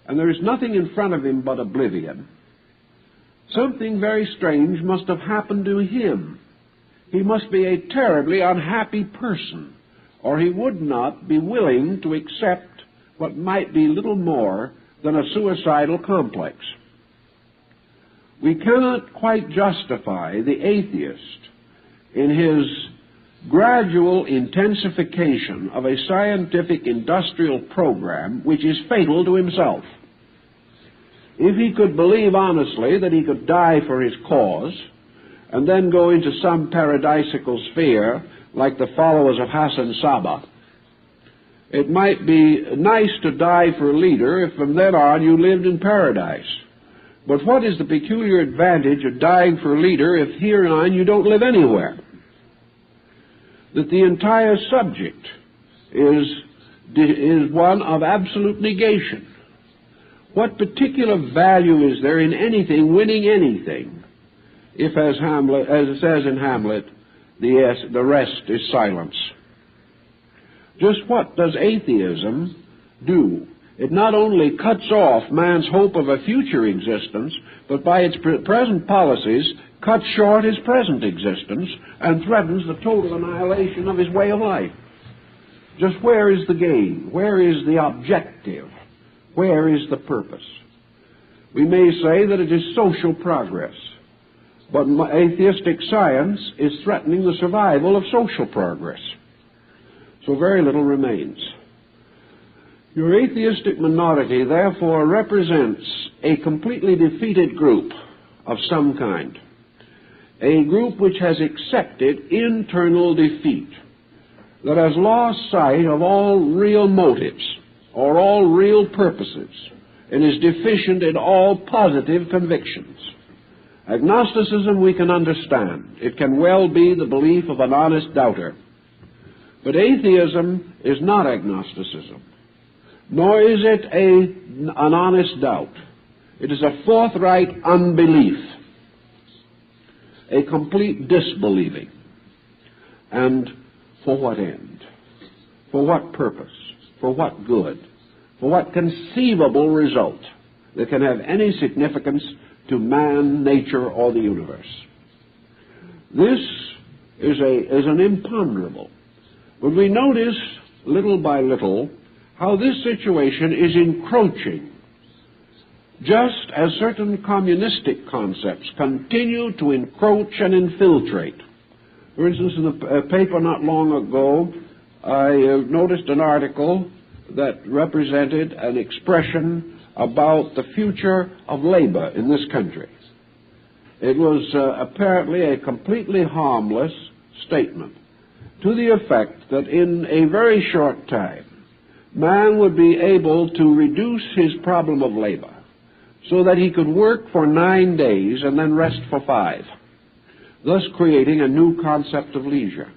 and there is nothing in front of him but oblivion, something very strange must have happened to him. He must be a terribly unhappy person, or he would not be willing to accept what might be little more than a suicidal complex. We cannot quite justify the atheist in his gradual intensification of a scientific industrial program which is fatal to himself. If he could believe honestly that he could die for his cause and then go into some paradisical sphere like the followers of Hassan Sabbah, it might be nice to die for a leader if from then on you lived in paradise. But what is the peculiar advantage of dying for a leader if here on you don't live anywhere? That the entire subject is one of absolute negation. What particular value is there in anything winning anything if, as it says in Hamlet, the rest is silence? Just what does atheism do? It not only cuts off man's hope of a future existence, but by its present policies cuts short his present existence and threatens the total annihilation of his way of life. Just where is the gain? Where is the objective? Where is the purpose? We may say that it is social progress, but atheistic science is threatening the survival of social progress. So very little remains. Your atheistic minority, therefore, represents a completely defeated group of some kind, a group which has accepted internal defeat, that has lost sight of all real motives or all real purposes, and is deficient in all positive convictions. Agnosticism we can understand. It can well be the belief of an honest doubter. But atheism is not agnosticism, nor is it an honest doubt. It is a forthright unbelief, a complete disbelieving. And for what end? For what purpose? For what good? For what conceivable result that can have any significance to man, nature, or the universe? This is an imponderable. But we notice, little by little, how this situation is encroaching, just as certain communistic concepts continue to encroach and infiltrate. For instance, in a paper not long ago, I noticed an article that represented an expression about the future of labor in this country. It was apparently a completely harmless statement. to the effect that in a very short time, man would be able to reduce his problem of labor so that he could work for 9 days and then rest for 5, thus creating a new concept of leisure.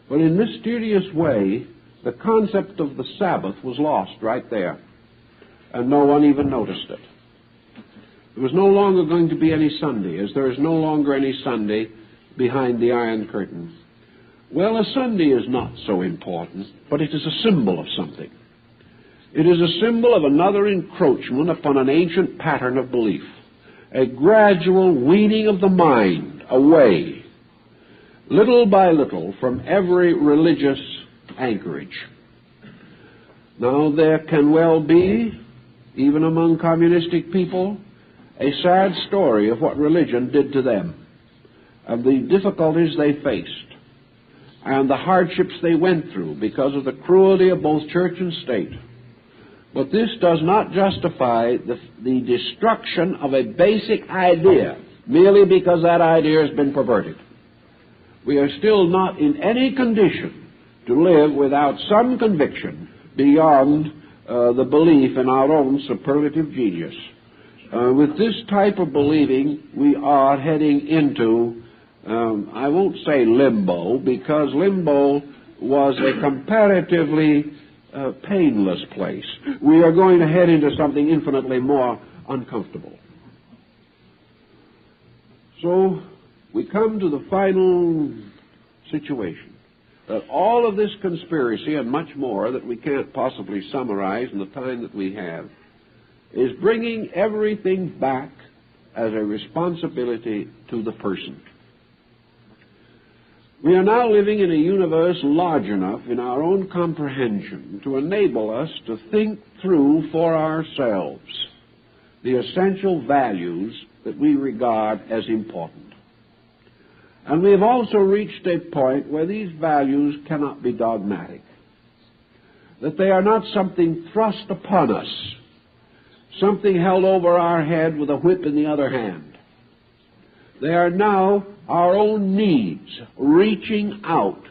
But in mysterious way, the concept of the Sabbath was lost right there, and no one even noticed it. There was no longer going to be any Sunday, as there is no longer any Sunday behind the Iron Curtain. Well, a Sunday is not so important, but it is a symbol of something. It is a symbol of another encroachment upon an ancient pattern of belief, a gradual weaning of the mind away, little by little, from every religious anchorage. Now, there can well be, even among communistic people, a sad story of what religion did to them, of the difficulties they faced, and the hardships they went through because of the cruelty of both church and state. But this does not justify the destruction of a basic idea merely because that idea has been perverted. We are still not in any condition to live without some conviction beyond the belief in our own superlative genius. With this type of believing, we are heading into I won't say limbo, because limbo was a comparatively painless place. We are going to head into something infinitely more uncomfortable. So we come to the final situation, that all of this conspiracy and much more that we can't possibly summarize in the time that we have is bringing everything back as a responsibility to the person. We are now living in a universe large enough in our own comprehension to enable us to think through for ourselves the essential values that we regard as important. And we have also reached a point where these values cannot be dogmatic, that they are not something thrust upon us, something held over our head with a whip in the other hand. They are now our own needs reaching out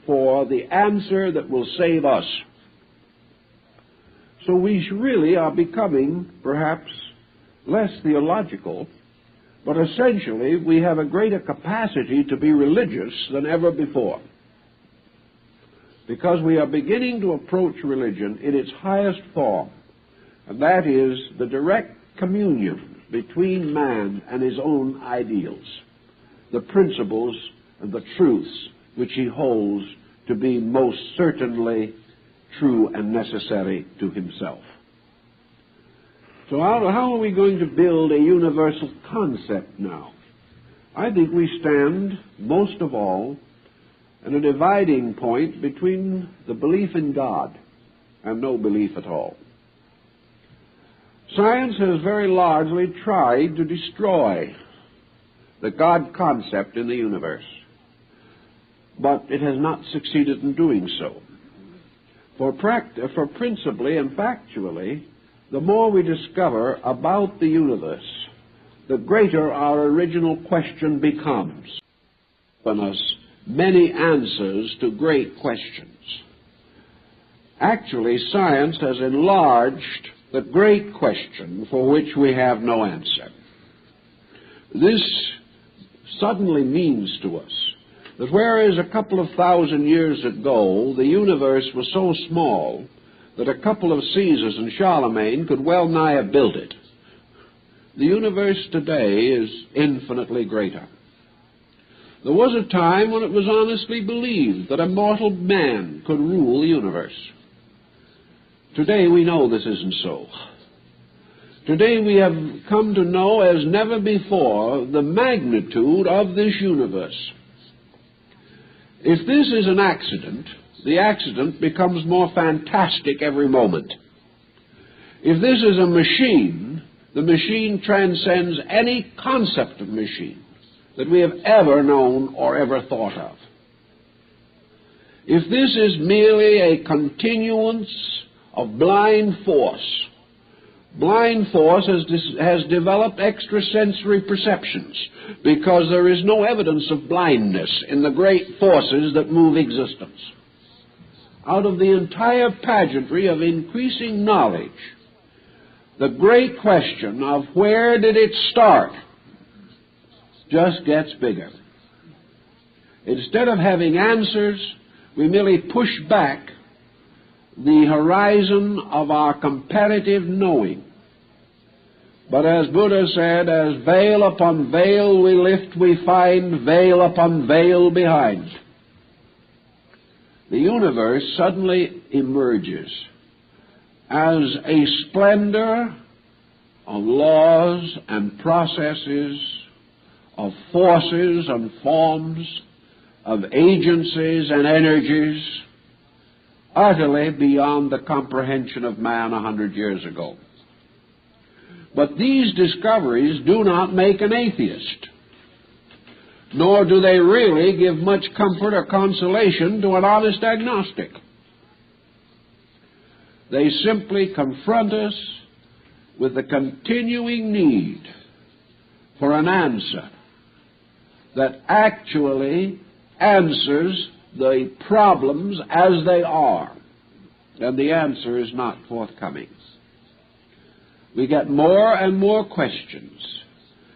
for the answer that will save us. So we really are becoming perhaps less theological, but essentially we have a greater capacity to be religious than ever before, because we are beginning to approach religion in its highest form, and that is the direct communion between man and his own ideals, the principles and the truths which he holds to be most certainly true and necessary to himself. So how are we going to build a universal concept now? I think we stand, most of all, at a dividing point between the belief in God and no belief at all. Science has very largely tried to destroy the God concept in the universe, but it has not succeeded in doing so. For principally and factually, the more we discover about the universe, the greater our original question becomes. Given us many answers to great questions. Actually, science has enlarged the great question for which we have no answer. This suddenly means to us that whereas a couple of thousand years ago the universe was so small that a couple of Caesars and Charlemagne could well nigh have built it, the universe today is infinitely greater. There was a time when it was honestly believed that a mortal man could rule the universe. Today we know this isn't so. Today we have come to know as never before the magnitude of this universe. If this is an accident, the accident becomes more fantastic every moment. If this is a machine, the machine transcends any concept of machine that we have ever known or ever thought of. If this is merely a continuance of blind force, Blind force has developed extrasensory perceptions because there is no evidence of blindness in the great forces that move existence. Out of the entire pageantry of increasing knowledge, the great question of where did it start just gets bigger. Instead of having answers, we merely push back the horizon of our comparative knowing. But as Buddha said, as veil upon veil we lift, we find veil upon veil behind. The universe suddenly emerges as a splendor of laws and processes, of forces and forms, of agencies and energies, utterly beyond the comprehension of man 100 years ago. But these discoveries do not make an atheist, nor do they really give much comfort or consolation to an honest agnostic. They simply confront us with the continuing need for an answer that actually answers the problems as they are, and the answer is not forthcoming. We get more and more questions,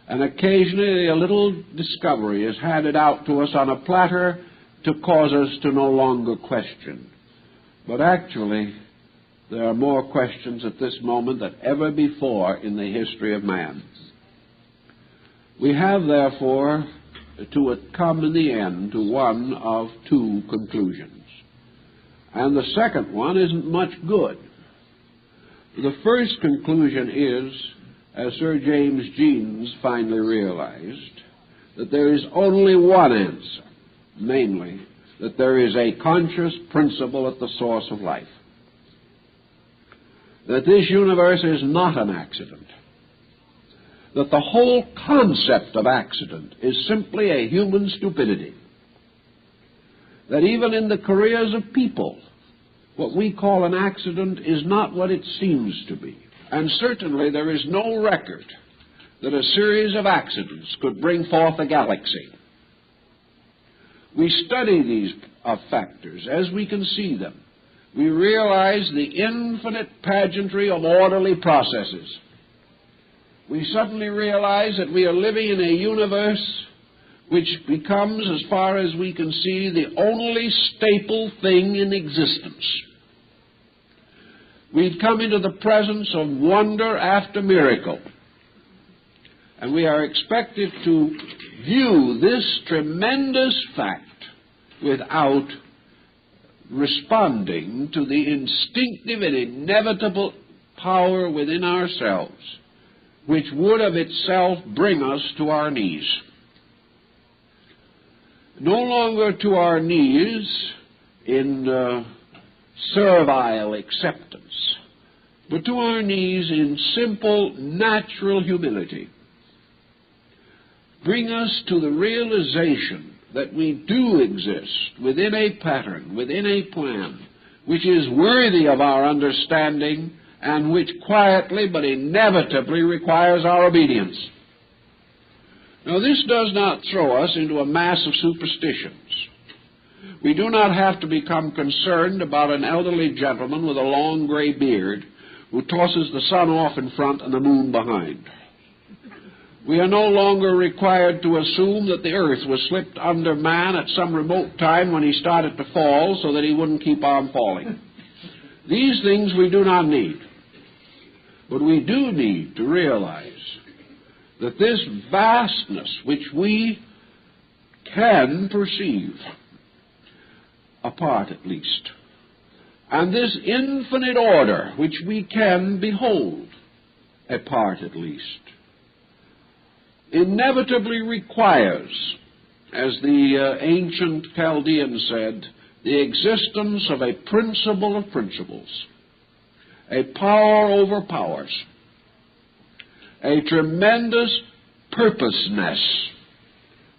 and occasionally a little discovery is handed out to us on a platter to cause us to no longer question. But actually, there are more questions at this moment than ever before in the history of man. We have, therefore, to come in the end to one of two conclusions. And the second one isn't much good. The first conclusion is, as Sir James Jeans finally realized, that there is only one answer, namely, that there is a conscious principle at the source of life. That this universe is not an accident. That the whole concept of accident is simply a human stupidity. That even in the careers of people, what we call an accident is not what it seems to be. And certainly there is no record that a series of accidents could bring forth a galaxy. We study these factors as we can see them. We realize the infinite pageantry of orderly processes. We suddenly realize that we are living in a universe which becomes, as far as we can see, the only staple thing in existence. We've come into the presence of wonder after miracle, and we are expected to view this tremendous fact without responding to the instinctive and inevitable power within ourselves, which would of itself bring us to our knees. No longer to our knees in servile acceptance, but to our knees in simple, natural humility. Bring us to the realization that we do exist within a pattern, within a plan, which is worthy of our understanding and which quietly but inevitably requires our obedience. Now, this does not throw us into a mass of superstitions. We do not have to become concerned about an elderly gentleman with a long gray beard who tosses the sun off in front and the moon behind. We are no longer required to assume that the earth was slipped under man at some remote time when he started to fall so that he wouldn't keep on falling. These things we do not need. But we do need to realize that this vastness which we can perceive, apart at least, and this infinite order which we can behold, apart at least, inevitably requires, as the ancient Chaldean said, the existence of a principle of principles, a power over powers, a tremendous purposeness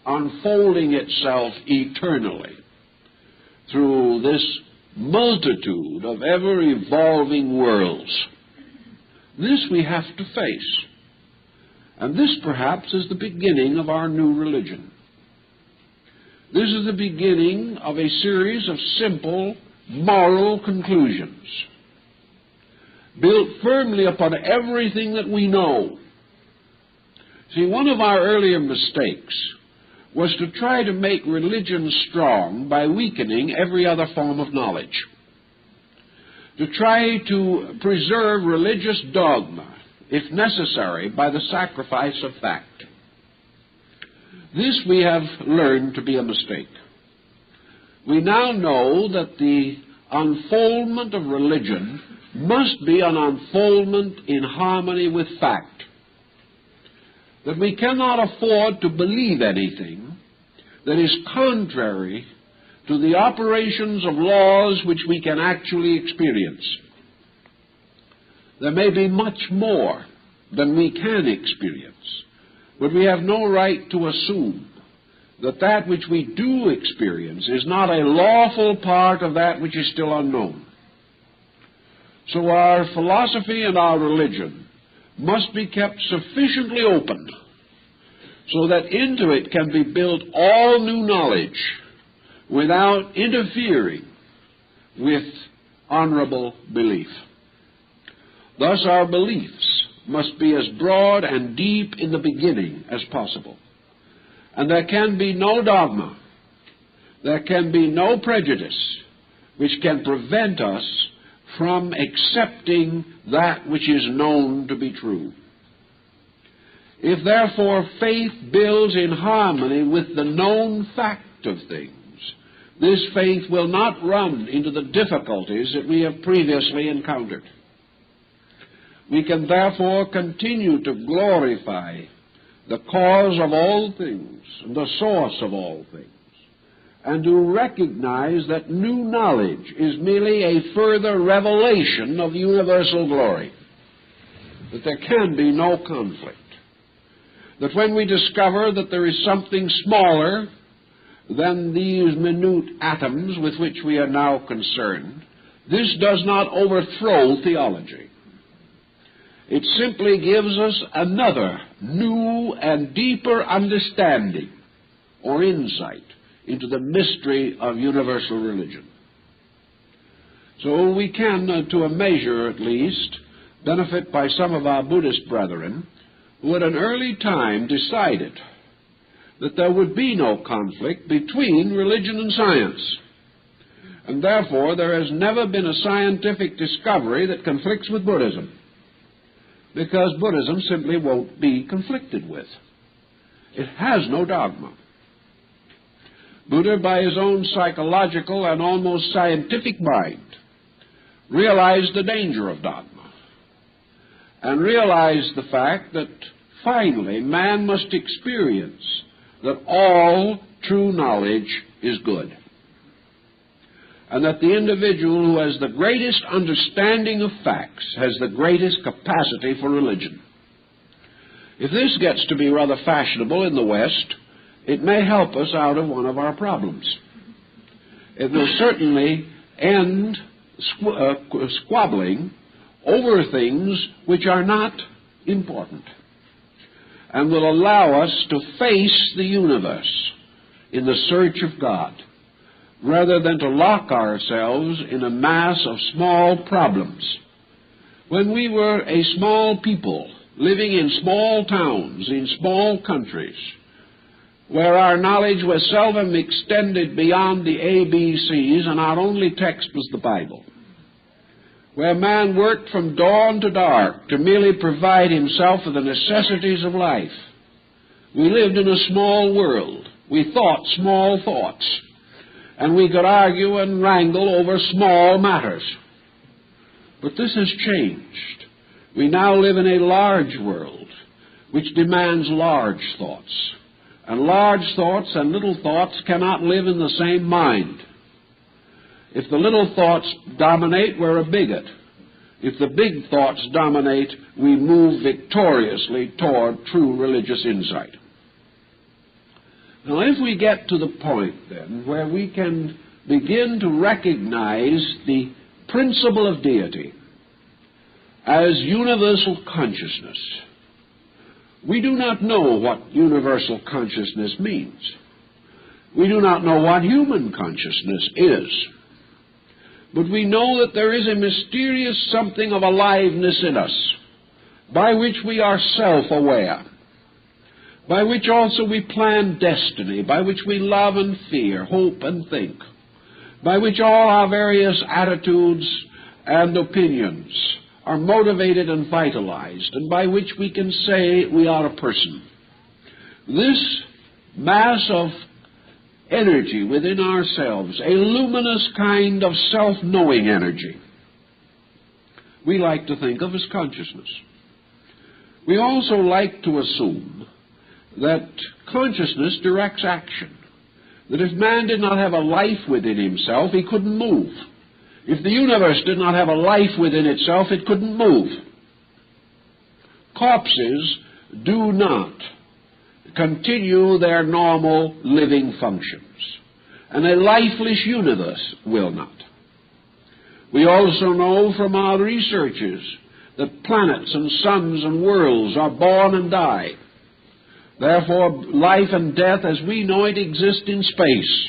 unfolding itself eternally through this multitude of ever-evolving worlds. This we have to face. And this, perhaps, is the beginning of our new religion. This is the beginning of a series of simple moral conclusions, built firmly upon everything that we know. See, one of our earlier mistakes was to try to make religion strong by weakening every other form of knowledge, to try to preserve religious dogma, if necessary, by the sacrifice of fact. This we have learned to be a mistake. We now know that the unfoldment of religion must be an unfoldment in harmony with fact, that we cannot afford to believe anything that is contrary to the operations of laws which we can actually experience. There may be much more than we can experience, but we have no right to assume that that which we do experience is not a lawful part of that which is still unknown. So our philosophy and our religion must be kept sufficiently open so that into it can be built all new knowledge without interfering with honorable belief. Thus our beliefs must be as broad and deep in the beginning as possible. And there can be no dogma, there can be no prejudice which can prevent us from accepting that which is known to be true. If therefore faith builds in harmony with the known fact of things, this faith will not run into the difficulties that we have previously encountered. We can therefore continue to glorify the cause of all things, and the source of all things, and to recognize that new knowledge is merely a further revelation of universal glory, that there can be no conflict, that when we discover that there is something smaller than these minute atoms with which we are now concerned, this does not overthrow theology. It simply gives us another new and deeper understanding or insight into the mystery of universal religion. So we can, to a measure at least, benefit by some of our Buddhist brethren who at an early time decided that there would be no conflict between religion and science. And therefore there has never been a scientific discovery that conflicts with Buddhism, because Buddhism simply won't be conflicted with. It has no dogma. Buddha, by his own psychological and almost scientific mind, realized the danger of dogma, and realized the fact that finally man must experience that all true knowledge is good, and that the individual who has the greatest understanding of facts has the greatest capacity for religion. If this gets to be rather fashionable in the West, it may help us out of one of our problems. It will certainly end squabbling over things which are not important, and will allow us to face the universe in the search of God, rather than to lock ourselves in a mass of small problems. When we were a small people, living in small towns, in small countries, where our knowledge was seldom extended beyond the ABCs and our only text was the Bible, where man worked from dawn to dark to merely provide himself for the necessities of life. We lived in a small world. We thought small thoughts, and we could argue and wrangle over small matters. But this has changed. We now live in a large world which demands large thoughts. And large thoughts and little thoughts cannot live in the same mind. If the little thoughts dominate, we're a bigot. If the big thoughts dominate, we move victoriously toward true religious insight. Now, if we get to the point, then, where we can begin to recognize the principle of deity as universal consciousness. We do not know what universal consciousness means. We do not know what human consciousness is. But we know that there is a mysterious something of aliveness in us, by which we are self-aware, by which also we plan destiny, by which we love and fear, hope and think, by which all our various attitudes and opinions are motivated and vitalized, and by which we can say we are a person. This mass of energy within ourselves, a luminous kind of self-knowing energy, we like to think of as consciousness. We also like to assume that consciousness directs action, that if man did not have a life within himself, he couldn't move. If the universe did not have a life within itself, it couldn't move. Corpses do not continue their normal living functions, and a lifeless universe will not. We also know from our researches that planets and suns and worlds are born and die. Therefore, life and death as we know it exist in space.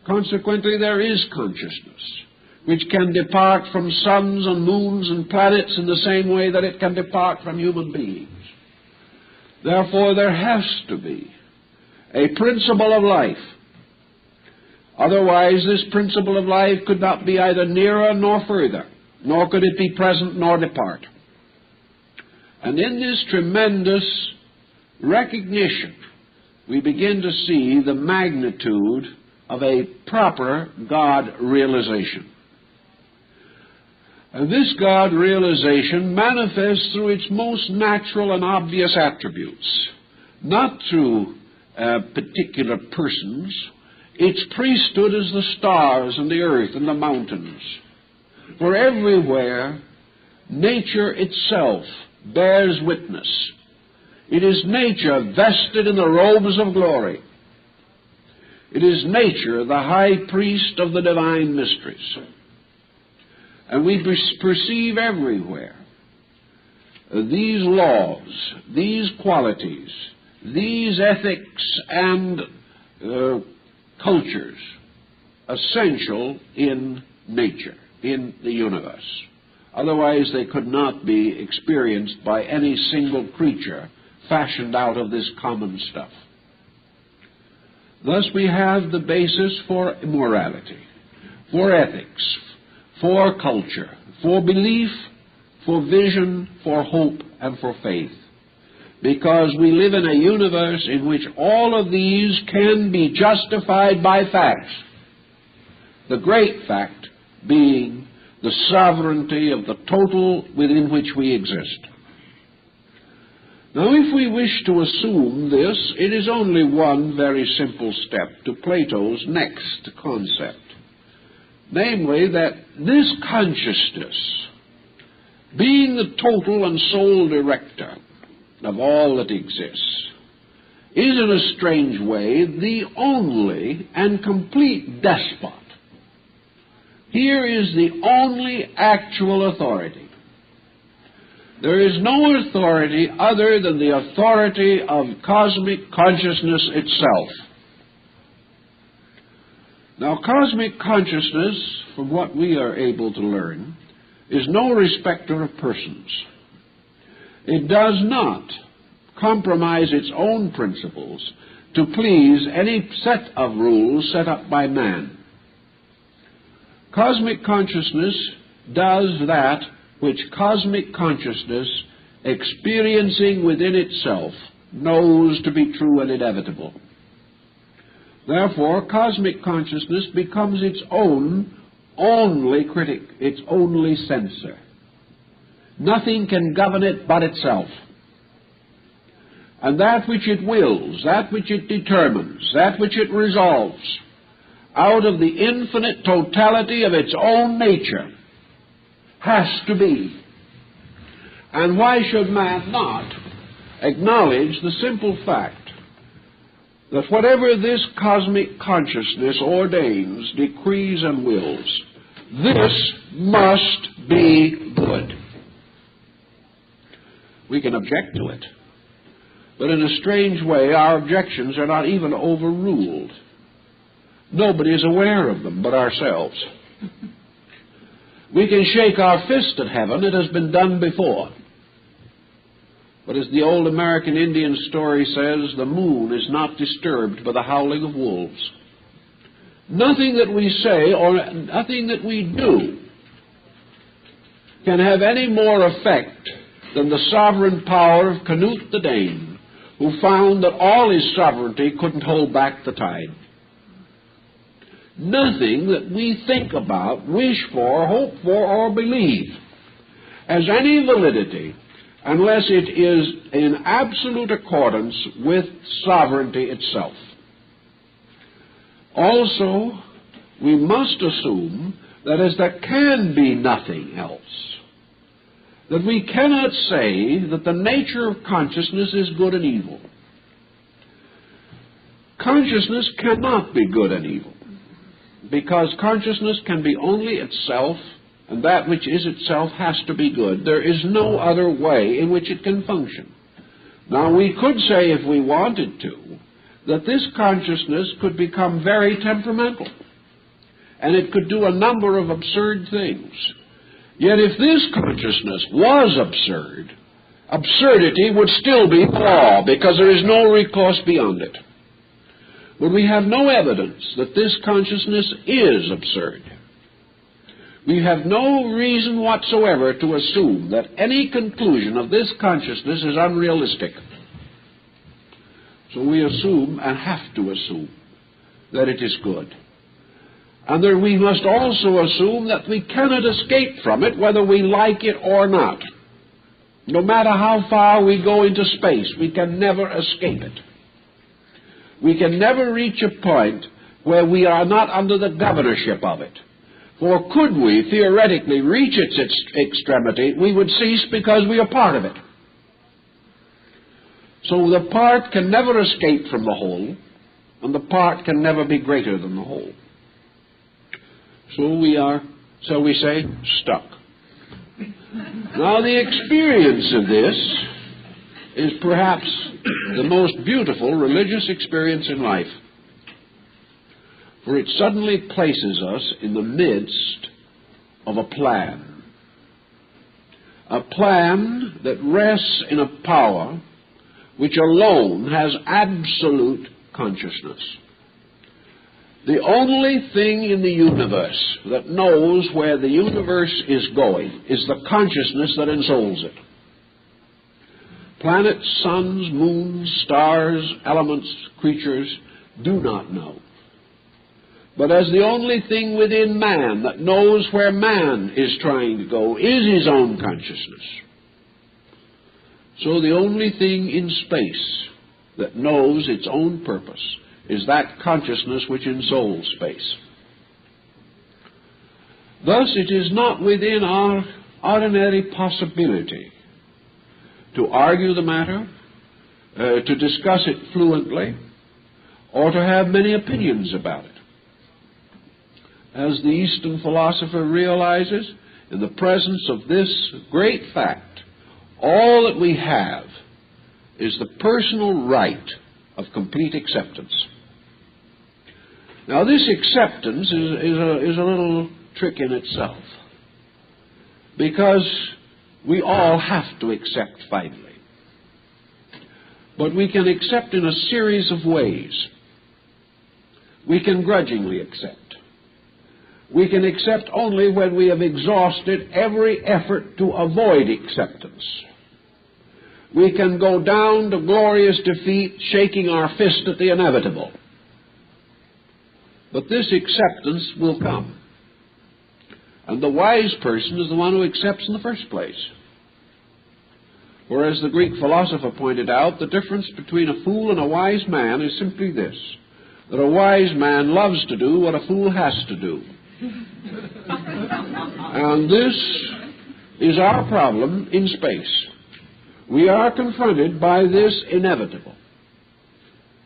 Consequently, there is consciousness, which can depart from suns and moons and planets in the same way that it can depart from human beings. Therefore, there has to be a principle of life. Otherwise, this principle of life could not be either nearer nor further, nor could it be present nor depart. And in this tremendous recognition, we begin to see the magnitude of a proper God realization. And this God realization manifests through its most natural and obvious attributes, not through particular persons. Its priesthood is the stars and the earth and the mountains. For everywhere, nature itself bears witness. It is nature vested in the robes of glory. It is nature, the high priest of the divine mysteries. And we perceive everywhere these laws, these qualities, these ethics and cultures essential in nature, in the universe. Otherwise, they could not be experienced by any single creature fashioned out of this common stuff. Thus, we have the basis for morality, for ethics, for culture, for belief, for vision, for hope, and for faith. Because we live in a universe in which all of these can be justified by facts. The great fact being the sovereignty of the total within which we exist. Now, if we wish to assume this, it is only one very simple step to Plato's next concept. Namely, that this consciousness, being the total and sole director of all that exists, is in a strange way the only and complete despot. Here is the only actual authority. There is no authority other than the authority of cosmic consciousness itself. Now, cosmic consciousness, from what we are able to learn, is no respecter of persons. It does not compromise its own principles to please any set of rules set up by man. Cosmic consciousness does that which cosmic consciousness, experiencing within itself, knows to be true and inevitable. Therefore, cosmic consciousness becomes its own only critic, its only censor. Nothing can govern it but itself. And that which it wills, that which it determines, that which it resolves, out of the infinite totality of its own nature, has to be. And why should man not acknowledge the simple fact that whatever this cosmic consciousness ordains, decrees, and wills, this must be good. We can object to it. But in a strange way, our objections are not even overruled. Nobody is aware of them but ourselves. We can shake our fist at heaven. It has been done before. But as the old American Indian story says, the moon is not disturbed by the howling of wolves. Nothing that we say or nothing that we do can have any more effect than the sovereign power of Canute the Dane, who found that all his sovereignty couldn't hold back the tide. Nothing that we think about, wish for, hope for, or believe has any validity unless it is in absolute accordance with sovereignty itself. Also, we must assume that as there can be nothing else, that we cannot say that the nature of consciousness is good and evil. Consciousness cannot be good and evil, because consciousness can be only itself, and that which is itself has to be good. There is no other way in which it can function. Now, we could say, if we wanted to, that this consciousness could become very temperamental, and it could do a number of absurd things. Yet if this consciousness was absurd, absurdity would still be the law, because there is no recourse beyond it. But we have no evidence that this consciousness is absurd. We have no reason whatsoever to assume that any conclusion of this consciousness is unrealistic. So we assume, and have to assume, that it is good. And that we must also assume that we cannot escape from it, whether we like it or not. No matter how far we go into space, we can never escape it. We can never reach a point where we are not under the governorship of it. For could we theoretically reach its extremity, we would cease because we are part of it. So the part can never escape from the whole, and the part can never be greater than the whole. So we are, shall we say, stuck. Now the experience of this is perhaps the most beautiful religious experience in life, for it suddenly places us in the midst of a plan that rests in a power which alone has absolute consciousness. The only thing in the universe that knows where the universe is going is the consciousness that ensouls it. Planets, suns, moons, stars, elements, creatures do not know. But as the only thing within man that knows where man is trying to go is his own consciousness. So the only thing in space that knows its own purpose is that consciousness which ensouls space. Thus, it is not within our ordinary possibility to argue the matter, to discuss it fluently, or to have many opinions about it. As the Eastern philosopher realizes, in the presence of this great fact, all that we have is the personal right of complete acceptance. Now, this acceptance is a little trick in itself, because we all have to accept finally. But we can accept in a series of ways. We can grudgingly accept. We can accept only when we have exhausted every effort to avoid acceptance. We can go down to glorious defeat, shaking our fist at the inevitable. But this acceptance will come. And the wise person is the one who accepts in the first place. For as the Greek philosopher pointed out, the difference between a fool and a wise man is simply this, that a wise man loves to do what a fool has to do. And this is our problem in space. We are confronted by this inevitable.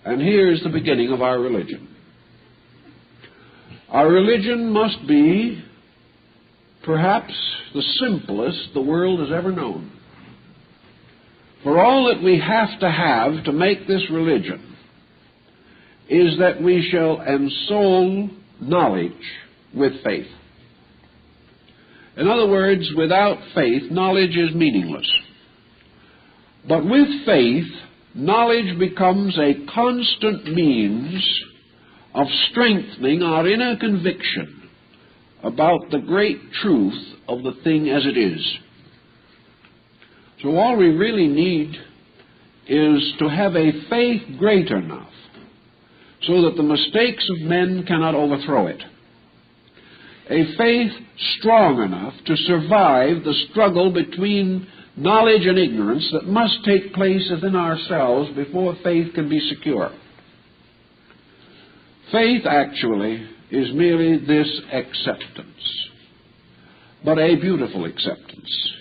And here is the beginning of our religion. Our religion must be perhaps the simplest the world has ever known. For all that we have to make this religion is that we shall ensole knowledge with faith. In other words, without faith, knowledge is meaningless. But with faith, knowledge becomes a constant means of strengthening our inner conviction about the great truth of the thing as it is. So all we really need is to have a faith great enough so that the mistakes of men cannot overthrow it. A faith strong enough to survive the struggle between knowledge and ignorance that must take place within ourselves before faith can be secure. Faith, actually, is merely this acceptance, but a beautiful acceptance,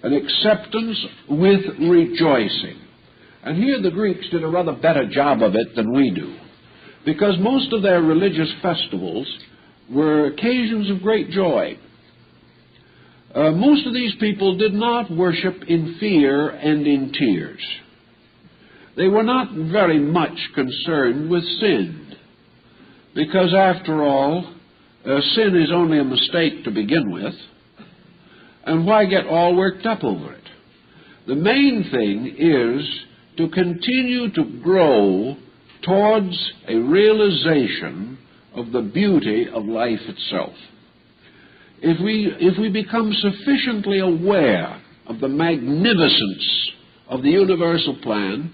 an acceptance with rejoicing. And here the Greeks did a rather better job of it than we do, because most of their religious festivals were occasions of great joy. Most of these people did not worship in fear and in tears. They were not very much concerned with sin, because after all, sin is only a mistake to begin with, and why get all worked up over it? The main thing is to continue to grow towards a realization of the beauty of life itself. If we become sufficiently aware of the magnificence of the universal plan,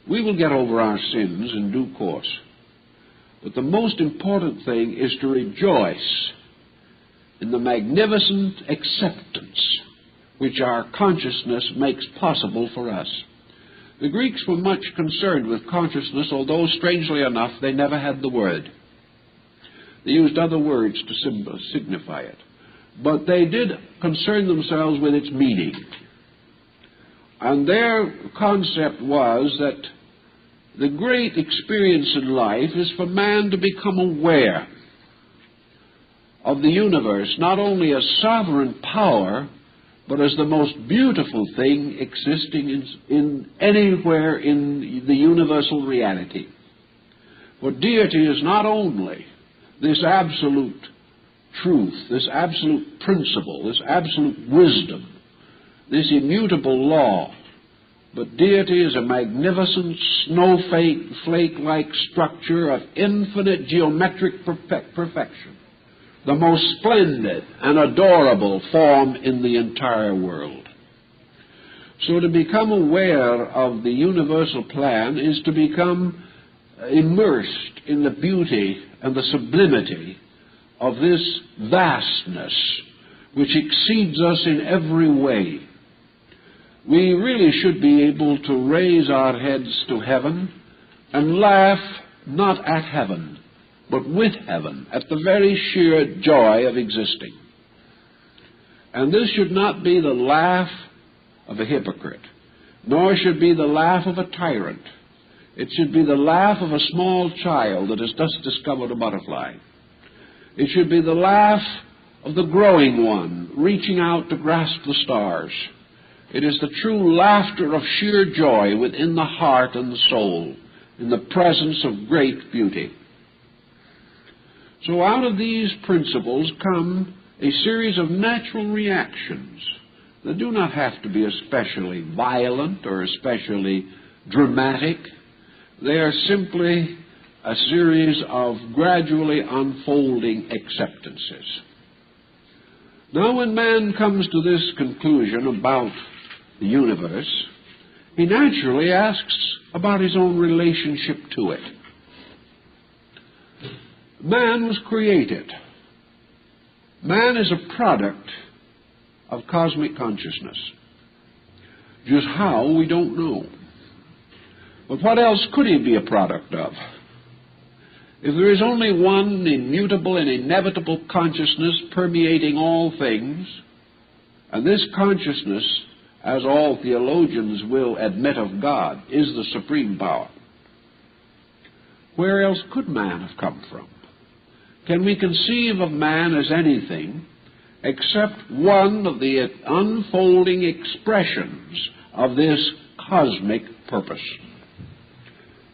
we will get over our sins in due course. But the most important thing is to rejoice in the magnificent acceptance which our consciousness makes possible for us. The Greeks were much concerned with consciousness, although, strangely enough, they never had the word. They used other words to signify it. But they did concern themselves with its meaning. And their concept was that the great experience in life is for man to become aware of the universe, not only as sovereign power, but as the most beautiful thing existing in anywhere in the universal reality. For deity is not only this absolute truth, this absolute principle, this absolute wisdom, this immutable law, but deity is a magnificent snowflake-like structure of infinite geometric perfection, the most splendid and adorable form in the entire world. So to become aware of the universal plan is to become immersed in the beauty and the sublimity of this vastness which exceeds us in every way. We really should be able to raise our heads to heaven and laugh not at heaven, but with heaven, at the very sheer joy of existing. And this should not be the laugh of a hypocrite, nor should be the laugh of a tyrant. It should be the laugh of a small child that has just discovered a butterfly. It should be the laugh of the growing one, reaching out to grasp the stars. It is the true laughter of sheer joy within the heart and the soul, in the presence of great beauty. So out of these principles come a series of natural reactions that do not have to be especially violent or especially dramatic. They are simply a series of gradually unfolding acceptances. Now, when man comes to this conclusion about the universe, he naturally asks about his own relationship to it. Man was created. Man is a product of cosmic consciousness. Just how, we don't know. But what else could he be a product of? If there is only one immutable and inevitable consciousness permeating all things, and this consciousness, as all theologians will admit of God, is the supreme power, where else could man have come from? Can we conceive of man as anything except one of the unfolding expressions of this cosmic purpose.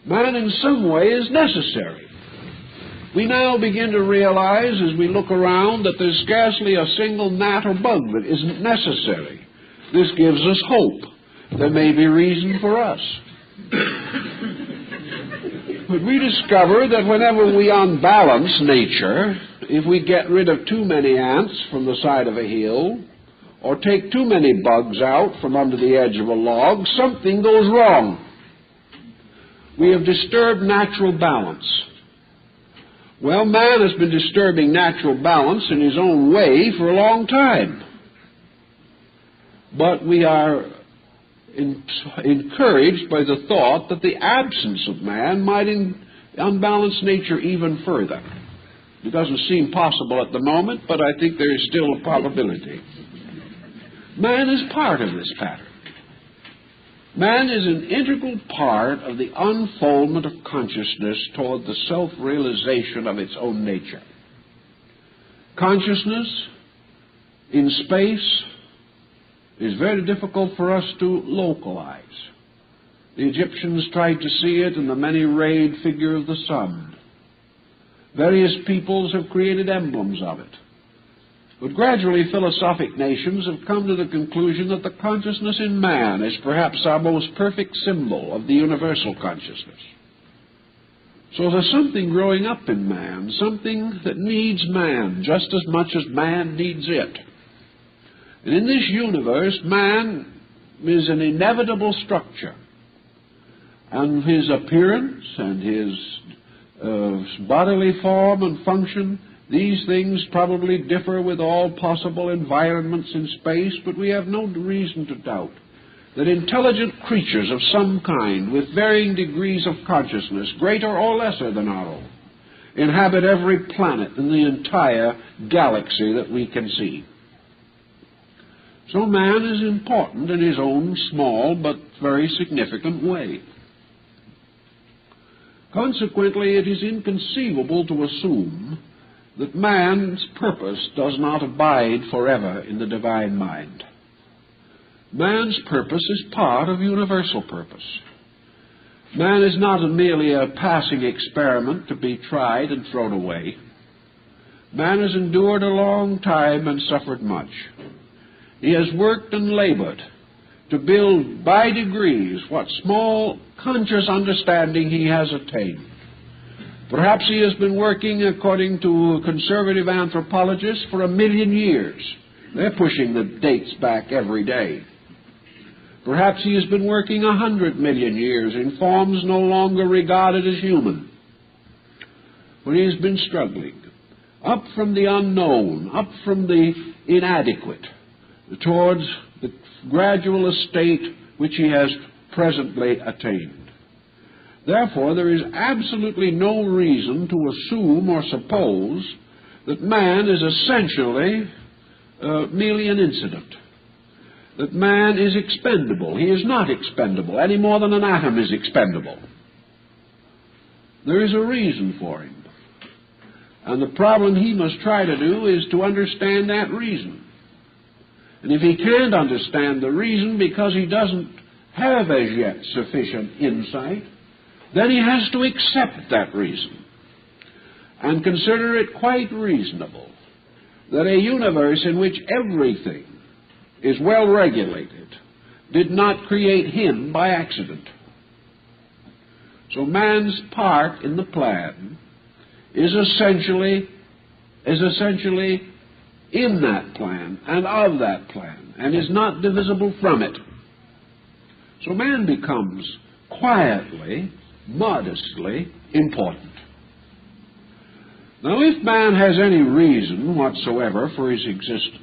Man in some way is necessary. We now begin to realize as we look around that there's scarcely a single gnat or bug that isn't necessary. This gives us hope. There may be reason for us. But we discover that whenever we unbalance nature, if we get rid of too many ants from the side of a hill, or take too many bugs out from under the edge of a log, something goes wrong. We have disturbed natural balance. Well, man has been disturbing natural balance in his own way for a long time. But we are encouraged by the thought that the absence of man might unbalance nature even further. It doesn't seem possible at the moment, but I think there is still a probability. Man is part of this pattern. Man is an integral part of the unfoldment of consciousness toward the self-realization of its own nature. Consciousness in space is very difficult for us to localize. The Egyptians tried to see it in the many-rayed figure of the sun. Various peoples have created emblems of it. But gradually philosophic nations have come to the conclusion that the consciousness in man is perhaps our most perfect symbol of the universal consciousness. So there's something growing up in man, something that needs man just as much as man needs it. And in this universe, man is an inevitable structure. And his appearance and his bodily form and function, these things probably differ with all possible environments in space, but we have no reason to doubt that intelligent creatures of some kind, with varying degrees of consciousness, greater or lesser than our own, inhabit every planet in the entire galaxy that we can see. So man is important in his own small but very significant way. Consequently, it is inconceivable to assume that man's purpose does not abide forever in the divine mind. Man's purpose is part of universal purpose. Man is not merely a passing experiment to be tried and thrown away. Man has endured a long time and suffered much. He has worked and labored to build by degrees what small conscious understanding he has attained. Perhaps he has been working, according to conservative anthropologists, for 1 million years. They're pushing the dates back every day. Perhaps he has been working 100 million years in forms no longer regarded as human. But he has been struggling up from the unknown, up from the inadequate, towards the gradual estate which he has presently attained. Therefore, there is absolutely no reason to assume or suppose that man is essentially merely an incident, that man is expendable. He is not expendable any more than an atom is expendable. There is a reason for him. And the problem he must try to do is to understand that reason. And if he can't understand the reason because he doesn't have as yet sufficient insight, then he has to accept that reason and consider it quite reasonable that a universe in which everything is well regulated did not create him by accident. So man's part in the plan is essentially in that plan and of that plan and is not divisible from it. So man becomes quietly, modestly important. Now, if man has any reason whatsoever for his existence,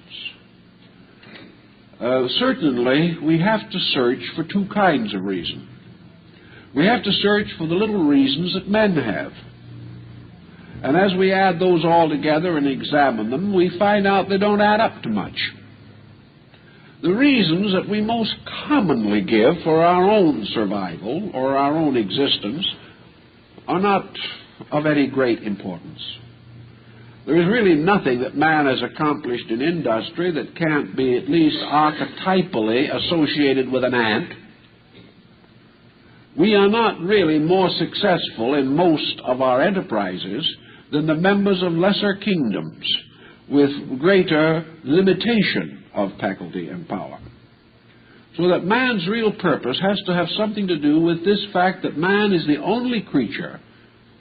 certainly we have to search for two kinds of reason. We have to search for the little reasons that men have. And as we add those all together and examine them, we find out they don't add up to much. The reasons that we most commonly give for our own survival or our own existence are not of any great importance. There is really nothing that man has accomplished in industry that can't be at least archetypally associated with an ant. We are not really more successful in most of our enterprises than the members of lesser kingdoms with greater limitation of faculty and power. So that man's real purpose has to have something to do with this fact that man is the only creature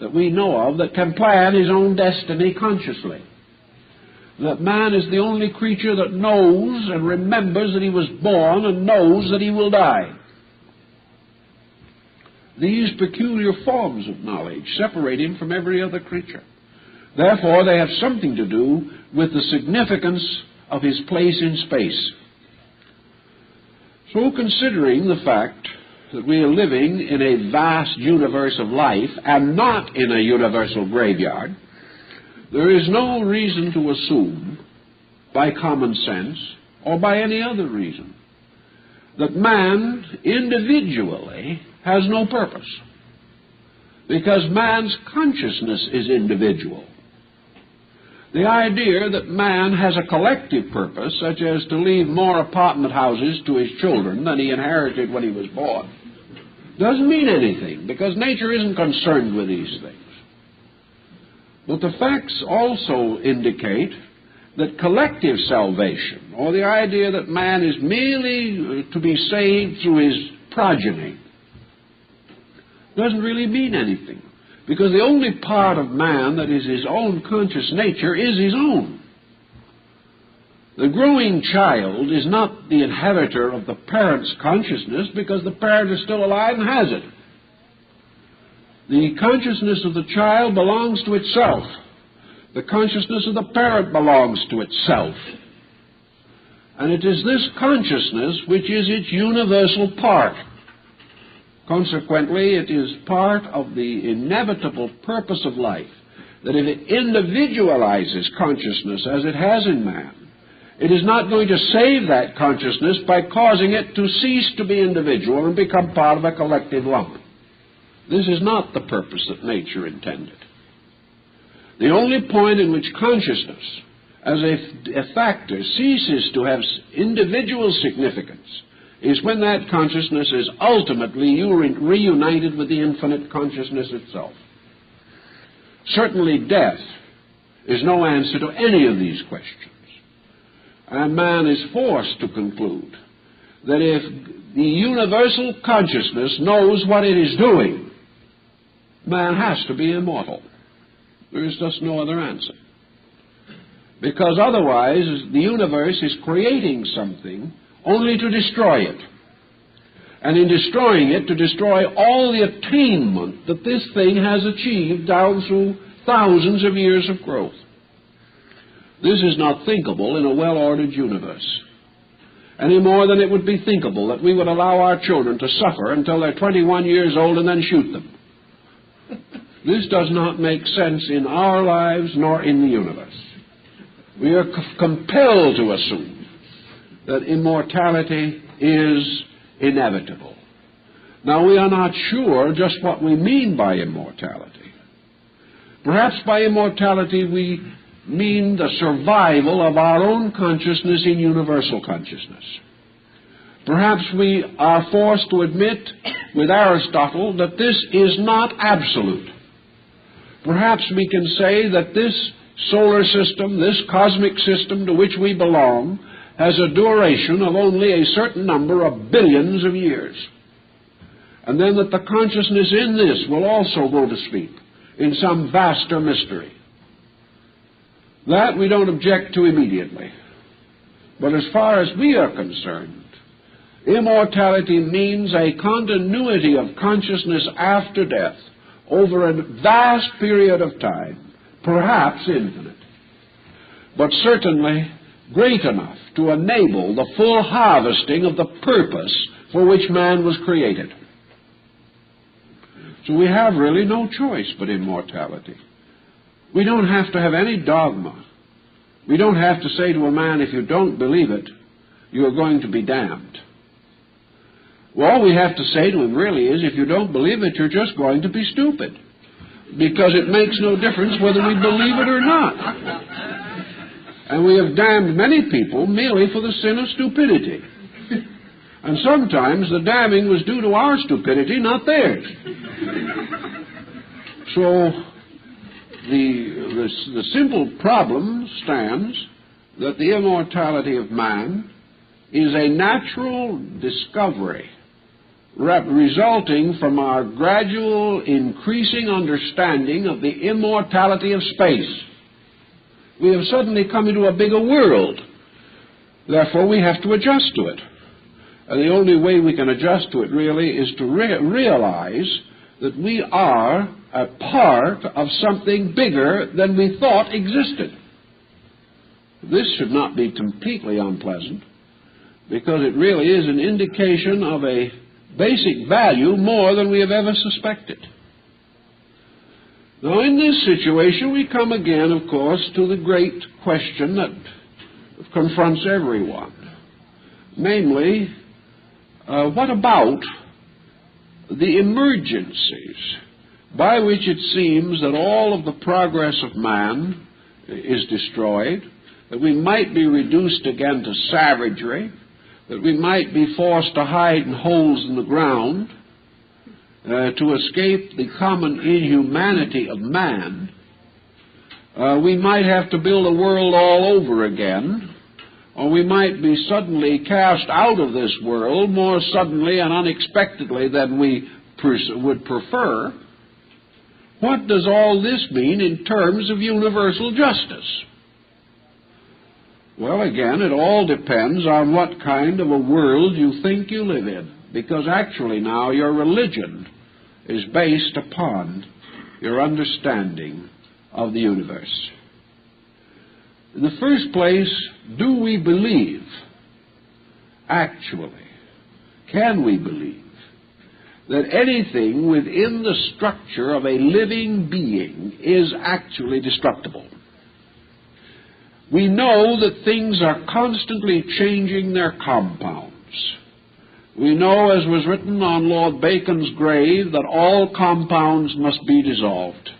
that we know of that can plan his own destiny consciously. That man is the only creature that knows and remembers that he was born and knows that he will die. These peculiar forms of knowledge separate him from every other creature. Therefore, they have something to do with the significance of his place in space. So, considering the fact that we are living in a vast universe of life and not in a universal graveyard, there is no reason to assume, by common sense or by any other reason, that man individually has no purpose, because man's consciousness is individual. The idea that man has a collective purpose, such as to leave more apartment houses to his children than he inherited when he was born, doesn't mean anything, because nature isn't concerned with these things. But the facts also indicate that collective salvation, or the idea that man is merely to be saved through his progeny, doesn't really mean anything, because the only part of man that is his own conscious nature is his own. The growing child is not the inheritor of the parent's consciousness, because the parent is still alive and has it. The consciousness of the child belongs to itself. The consciousness of the parent belongs to itself. And it is this consciousness which is its universal part. Consequently, it is part of the inevitable purpose of life that if it individualizes consciousness as it has in man, it is not going to save that consciousness by causing it to cease to be individual and become part of a collective lump. This is not the purpose that nature intended. The only point in which consciousness as a factor ceases to have individual significance is when that consciousness is ultimately reunited with the infinite consciousness itself. Certainly death is no answer to any of these questions. And man is forced to conclude that if the universal consciousness knows what it is doing, man has to be immortal. There is just no other answer. Because otherwise, the universe is creating something only to destroy it. And in destroying it, to destroy all the attainment that this thing has achieved down through thousands of years of growth. This is not thinkable in a well-ordered universe, any more than it would be thinkable that we would allow our children to suffer until they're 21 years old and then shoot them. This does not make sense in our lives nor in the universe. We are compelled to assume that immortality is inevitable. Now, we are not sure just what we mean by immortality. Perhaps by immortality we mean the survival of our own consciousness in universal consciousness. Perhaps we are forced to admit with Aristotle that this is not absolute. Perhaps we can say that this solar system, this cosmic system to which we belong, has a duration of only a certain number of billions of years. And then that the consciousness in this will also go to sleep in some vaster mystery. That we don't object to immediately. But as far as we are concerned, immortality means a continuity of consciousness after death over a vast period of time, perhaps infinite, but certainly great enough to enable the full harvesting of the purpose for which man was created. So we have really no choice but immortality. We don't have to have any dogma. We don't have to say to a man, if you don't believe it, you are going to be damned. Well, all we have to say to him really is, if you don't believe it, you're just going to be stupid. because it makes no difference whether we believe it or not. And we have damned many people merely for the sin of stupidity. And sometimes the damning was due to our stupidity, not theirs. So the simple problem stands that the immortality of man is a natural discovery resulting from our gradual increasing understanding of the immortality of space. We have suddenly come into a bigger world. Therefore, we have to adjust to it. And the only way we can adjust to it, really, is to realize that we are a part of something bigger than we thought existed. This should not be completely unpleasant, because it really is an indication of a basic value more than we have ever suspected. Now, in this situation, we come again, of course, to the great question that confronts everyone. Namely, what about the emergencies by which it seems that all of the progress of man is destroyed, that we might be reduced again to savagery, that we might be forced to hide in holes in the ground, to escape the common inhumanity of man. We might have to build a world all over again, or we might be suddenly cast out of this world more suddenly and unexpectedly than we would prefer. What does all this mean in terms of universal justice? Well, again, it all depends on what kind of a world you think you live in, because actually now your religion is based upon your understanding of the universe. In the first place, do we believe, actually, can we believe, that anything within the structure of a living being is actually destructible? We know that things are constantly changing their compounds. We know, as was written on Lord Bacon's grave, that all compounds must be dissolved.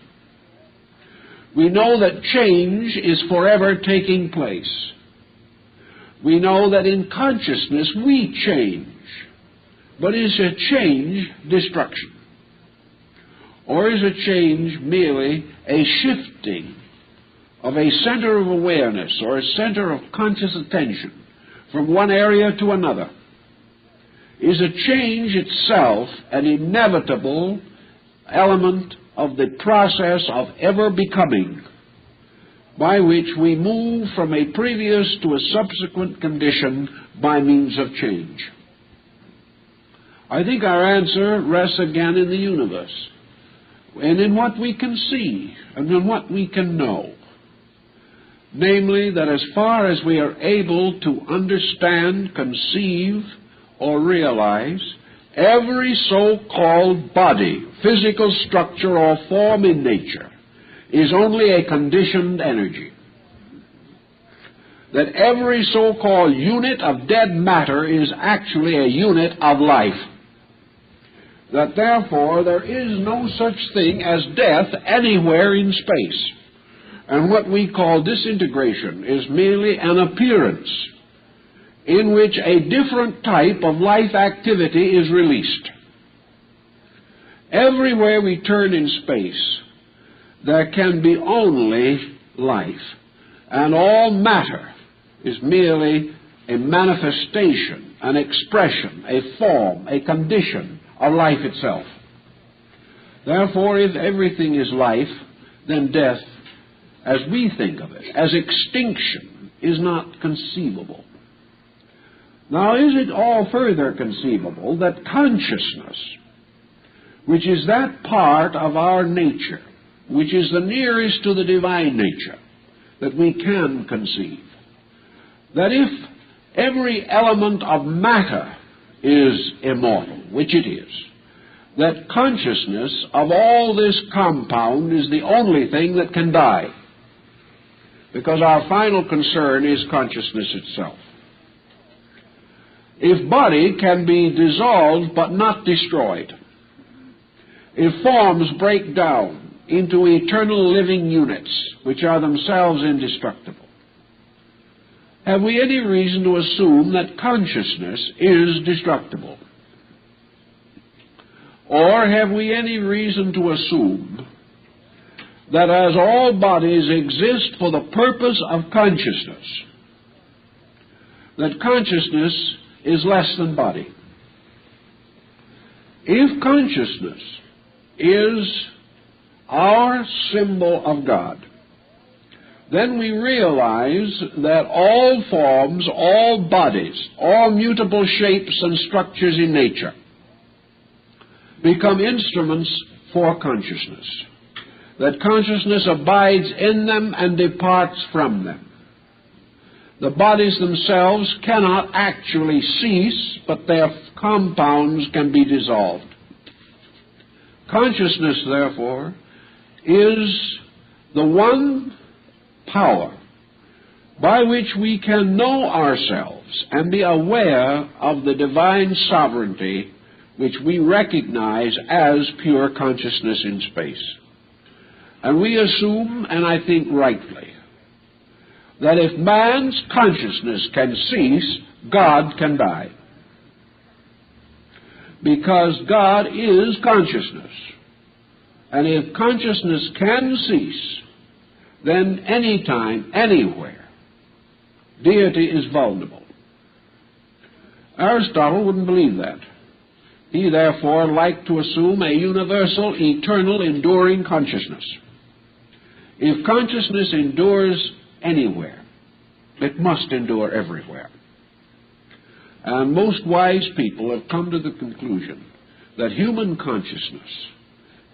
We know that change is forever taking place. We know that in consciousness we change. But is a change destruction? Or is a change merely a shifting of a center of awareness or a center of conscious attention from one area to another? Is a change itself an inevitable element of the process of ever becoming, by which we move from a previous to a subsequent condition by means of change? I think our answer rests again in the universe, and in what we can see, and in what we can know. Namely, that as far as we are able to understand, conceive, or realize, every so-called body, physical structure, or form in nature is only a conditioned energy. That every so-called unit of dead matter is actually a unit of life. That therefore there is no such thing as death anywhere in space. And what we call disintegration is merely an appearance in which a different type of life activity is released. Everywhere we turn in space, there can be only life, and all matter is merely a manifestation, an expression, a form, a condition of life itself. Therefore, if everything is life, then death, as we think of it, as extinction, is not conceivable. Now, is it all further conceivable that consciousness, which is that part of our nature, which is the nearest to the divine nature that we can conceive, that if every element of matter is immortal, which it is, that consciousness of all this compound is the only thing that can die, because our final concern is consciousness itself. If body can be dissolved but not destroyed, if forms break down into eternal living units, which are themselves indestructible, have we any reason to assume that consciousness is destructible? Or have we any reason to assume that as all bodies exist for the purpose of consciousness, that consciousness is less than body? If consciousness is our symbol of God, then we realize that all forms, all bodies, all mutable shapes and structures in nature become instruments for consciousness, that consciousness abides in them and departs from them. The bodies themselves cannot actually cease, but their compounds can be dissolved. Consciousness, therefore, is the one power by which we can know ourselves and be aware of the divine sovereignty which we recognize as pure consciousness in space. And we assume, and I think rightly, that if man's consciousness can cease, God can die. Because God is consciousness. And if consciousness can cease, then anytime, anywhere, deity is vulnerable. Aristotle wouldn't believe that. He therefore liked to assume a universal, eternal, enduring consciousness. If consciousness endures anywhere, it must endure everywhere. And most wise people have come to the conclusion that human consciousness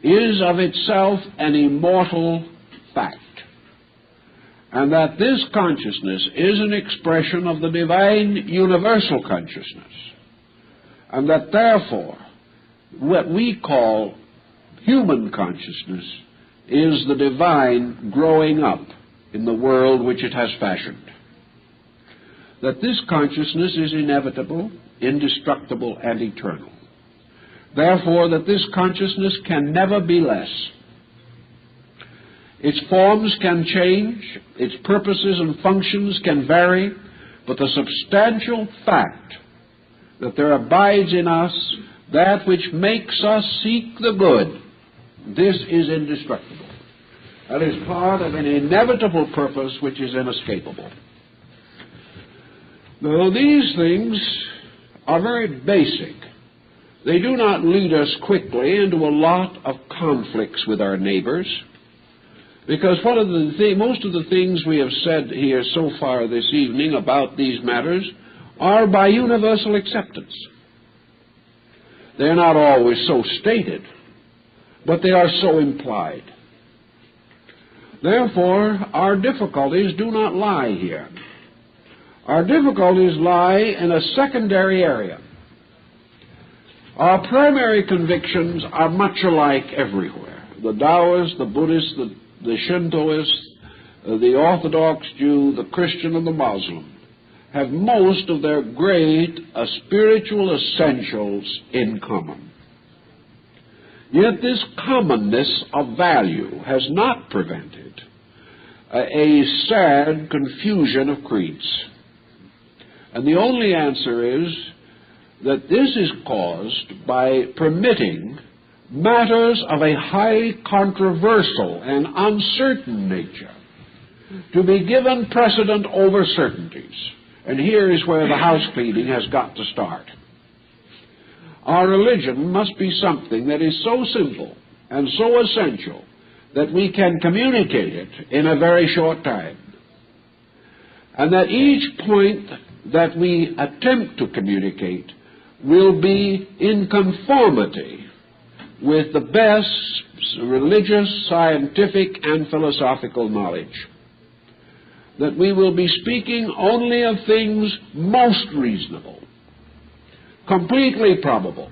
is of itself an immortal fact, and that this consciousness is an expression of the divine universal consciousness, and that therefore what we call human consciousness is the divine growing up in the world which it has fashioned. That this consciousness is inevitable, indestructible, and eternal. Therefore, that this consciousness can never be less. Its forms can change, its purposes and functions can vary, but the substantial fact that there abides in us that which makes us seek the good, this is indestructible. That is part of an inevitable purpose which is inescapable. Now, these things are very basic. They do not lead us quickly into a lot of conflicts with our neighbors, because most of the things we have said here so far this evening about these matters are by universal acceptance. They are not always so stated, but they are so implied. Therefore, our difficulties do not lie here. Our difficulties lie in a secondary area. Our primary convictions are much alike everywhere. The Taoists, the Buddhists, the Shintoists, the Orthodox Jew, the Christian, and the Muslim have most of their great spiritual essentials in common. Yet this commonness of value has not prevented a sad confusion of creeds. And the only answer is that this is caused by permitting matters of a highly controversial and uncertain nature to be given precedent over certainties. And here is where the house cleaning has got to start. Our religion must be something that is so simple and so essential that we can communicate it in a very short time. And that each point that we attempt to communicate will be in conformity with the best religious, scientific, and philosophical knowledge. That we will be speaking only of things most reasonable, completely probable,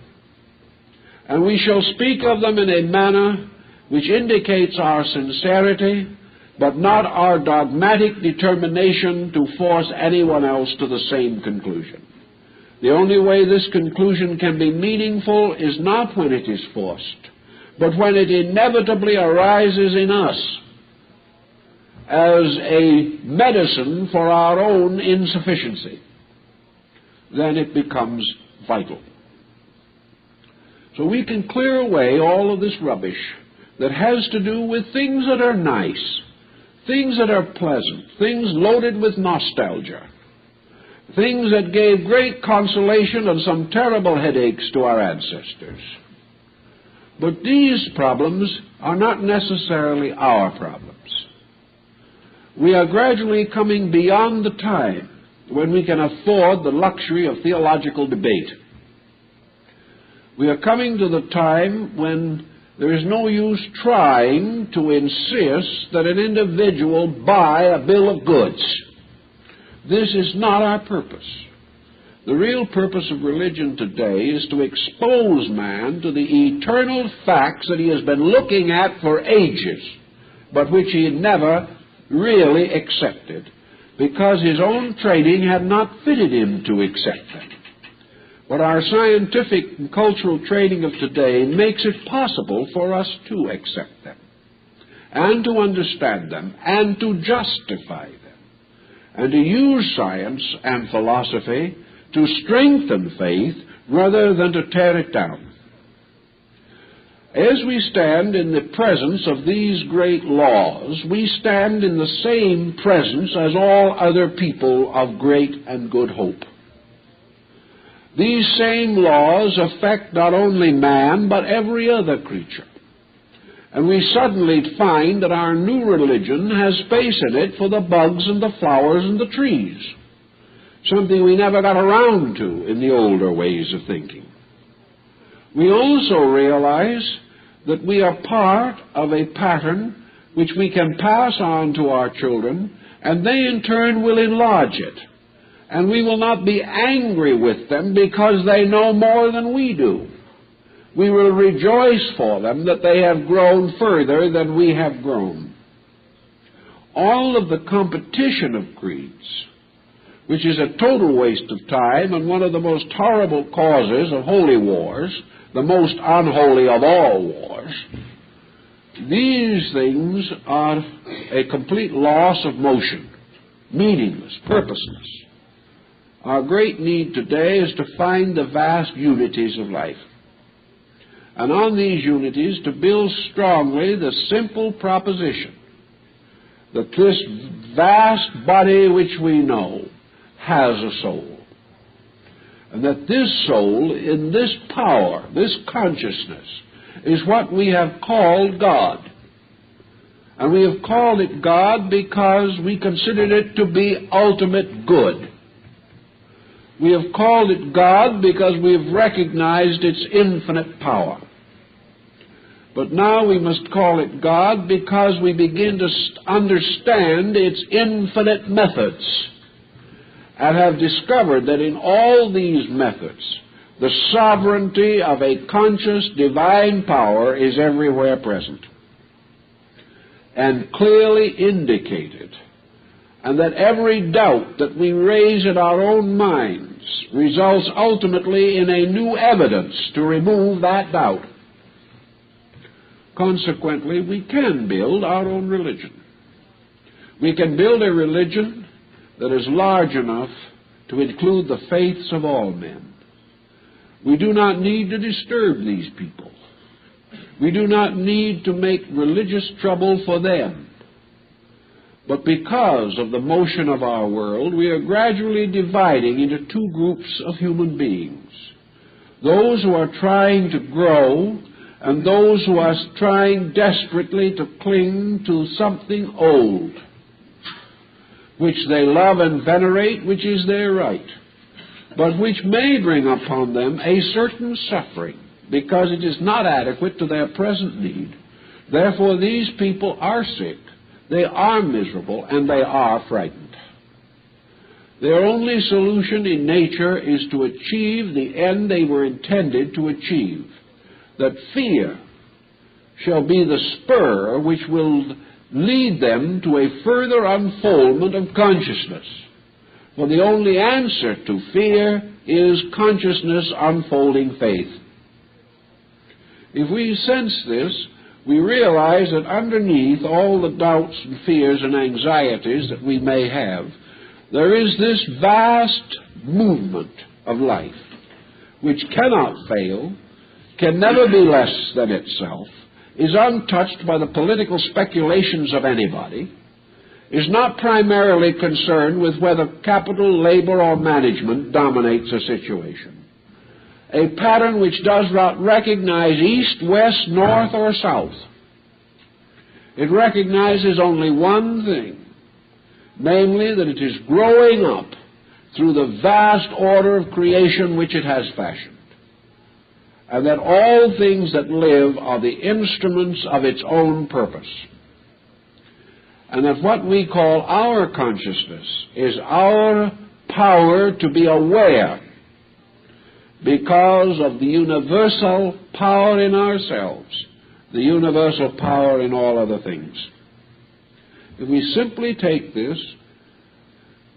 and we shall speak of them in a manner which indicates our sincerity, but not our dogmatic determination to force anyone else to the same conclusion. The only way this conclusion can be meaningful is not when it is forced, But when it inevitably arises in us as a medicine for our own insufficiency, then it becomes vital. So we can clear away all of this rubbish that has to do with things that are nice, things that are pleasant, things loaded with nostalgia, things that gave great consolation and some terrible headaches to our ancestors. But these problems are not necessarily our problems. We are gradually coming beyond the time when we can afford the luxury of theological debate. We are coming to the time when there is no use trying to insist that an individual buy a bill of goods. This is not our purpose. The real purpose of religion today is to expose man to the eternal facts that he has been looking at for ages, but which he had never really accepted, because his own training had not fitted him to accept them. But our scientific and cultural training of today makes it possible for us to accept them, and to understand them, and to justify them, and to use science and philosophy to strengthen faith rather than to tear it down. As we stand in the presence of these great laws, we stand in the same presence as all other people of great and good hope. These same laws affect not only man, but every other creature. And we suddenly find that our new religion has space in it for the bugs and the flowers and the trees, something we never got around to in the older ways of thinking. We also realize that we are part of a pattern which we can pass on to our children, and they in turn will enlarge it. And we will not be angry with them because they know more than we do. We will rejoice for them that they have grown further than we have grown. All of the competition of creeds, which is a total waste of time and one of the most horrible causes of holy wars, the most unholy of all wars, these things are a complete loss of motion, meaningless, purposeless. Our great need today is to find the vast unities of life, and on these unities to build strongly the simple proposition that this vast body which we know has a soul, and that this soul, in this power, this consciousness, is what we have called God. And we have called it God because we considered it to be ultimate good. We have called it God because we have recognized its infinite power. But now we must call it God because we begin to understand its infinite methods, and have discovered that in all these methods, the sovereignty of a conscious divine power is everywhere present and clearly indicated, and that every doubt that we raise in our own minds results ultimately in a new evidence to remove that doubt. Consequently, we can build our own religion. We can build a religion that is large enough to include the faiths of all men. We do not need to disturb these people. We do not need to make religious trouble for them. But because of the motion of our world, we are gradually dividing into two groups of human beings: those who are trying to grow and those who are trying desperately to cling to something old, which they love and venerate, which is their right, but which may bring upon them a certain suffering because it is not adequate to their present need. Therefore, these people are sick, they are miserable, and they are frightened. Their only solution in nature is to achieve the end they were intended to achieve, that fear shall be the spur which will lead them to a further unfoldment of consciousness. For the only answer to fear is consciousness unfolding faith. If we sense this, we realize that underneath all the doubts and fears and anxieties that we may have, there is this vast movement of life which cannot fail, can never be less than itself, is untouched by the political speculations of anybody, is not primarily concerned with whether capital, labor, or management dominates a situation. A pattern which does not recognize east, west, north, or south. It recognizes only one thing, namely that it is growing up through the vast order of creation which it has fashioned, and that all things that live are the instruments of its own purpose, and that what we call our consciousness is our power to be aware because of the universal power in ourselves, the universal power in all other things. If we simply take this,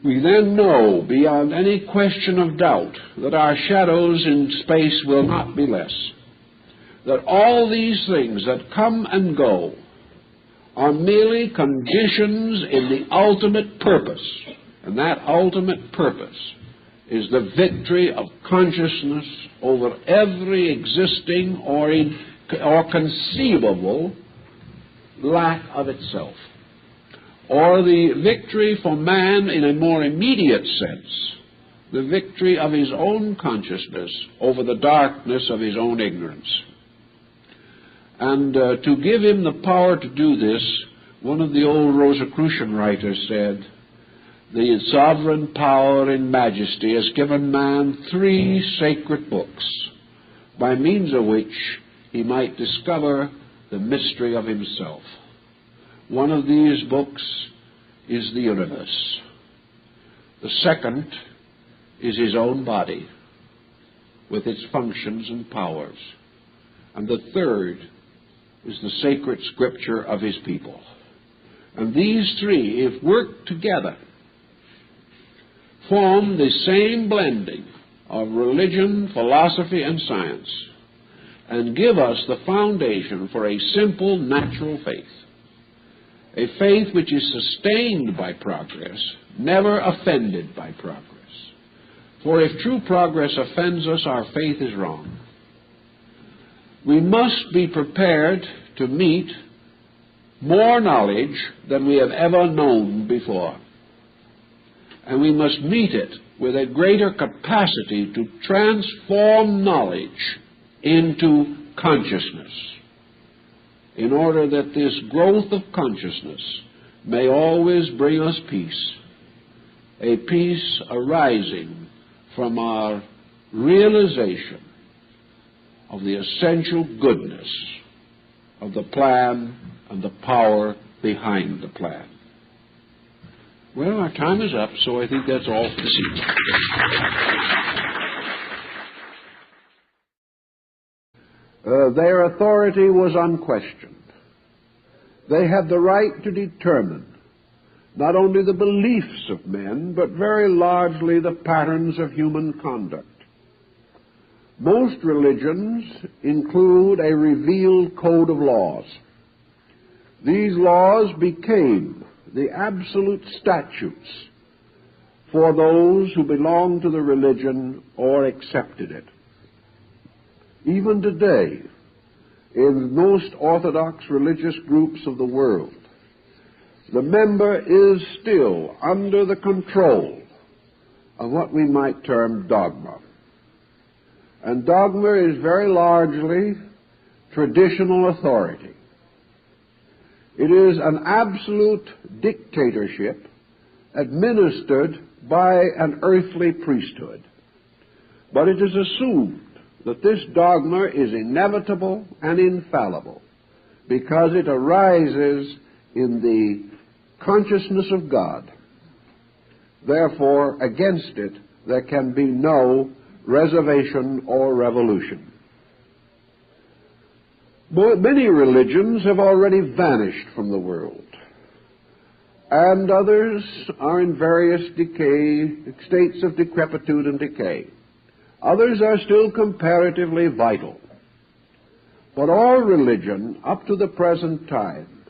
we then know beyond any question of doubt that our shadows in space will not be less, that all these things that come and go are merely conditions in the ultimate purpose, and that ultimate purpose is the victory of consciousness over every existing or conceivable lack of itself, or the victory for man in a more immediate sense, the victory of his own consciousness over the darkness of his own ignorance. And to give him the power to do this, one of the old Rosicrucian writers said, the sovereign power in majesty has given man 3 sacred books, by means of which he might discover the mystery of himself. One of these books is the universe. The second is his own body, with its functions and powers. And the third is the sacred scripture of his people. And these 3, if worked together, form the same blending of religion, philosophy, and science, and give us the foundation for a simple natural faith, a faith which is sustained by progress, never offended by progress. For if true progress offends us, our faith is wrong. We must be prepared to meet more knowledge than we have ever known before. And we must meet it with a greater capacity to transform knowledge into consciousness, in order that this growth of consciousness may always bring us peace, a peace arising from our realization of the essential goodness of the plan and the power behind the plan. Well, our time is up, so I think that's all for this evening. Their authority was unquestioned. They had the right to determine not only the beliefs of men, but very largely the patterns of human conduct. Most religions include a revealed code of laws. These laws became the absolute statutes for those who belonged to the religion or accepted it. Even today, in most orthodox religious groups of the world, the member is still under the control of what we might term dogma. And dogma is very largely traditional authority. It is an absolute dictatorship administered by an earthly priesthood. But it is assumed that this dogma is inevitable and infallible because it arises in the consciousness of God. Therefore, against it, there can be no reservation or revolution. Many religions have already vanished from the world, and others are in various states of decrepitude and decay. Others are still comparatively vital. But all religion up to the present time,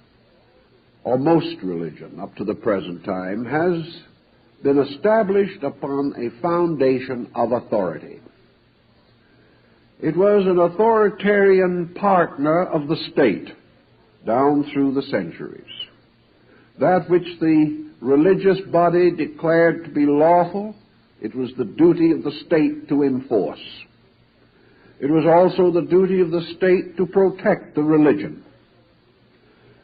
or most religion up to the present time, has been established upon a foundation of authority. It was an authoritarian partner of the state down through the centuries. That which the religious body declared to be lawful, it was the duty of the state to enforce. It was also the duty of the state to protect the religion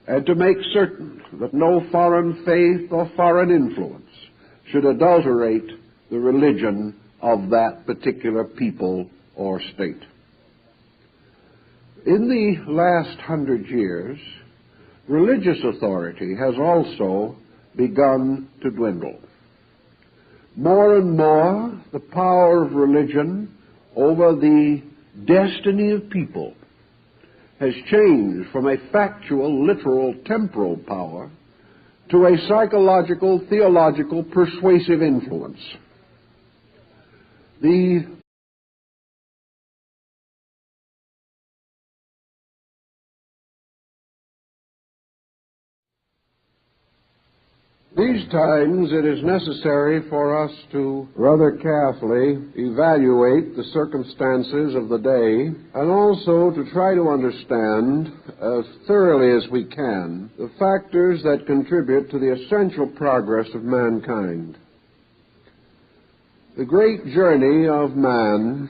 and to make certain that no foreign faith or foreign influence should adulterate the religion of that particular people or state. In the last 100 years, religious authority has also begun to dwindle. More and more, the power of religion over the destiny of people has changed from a factual, literal, temporal power to a psychological, theological, persuasive influence. These times it is necessary for us to rather carefully evaluate the circumstances of the day and also to try to understand as thoroughly as we can the factors that contribute to the essential progress of mankind. The great journey of man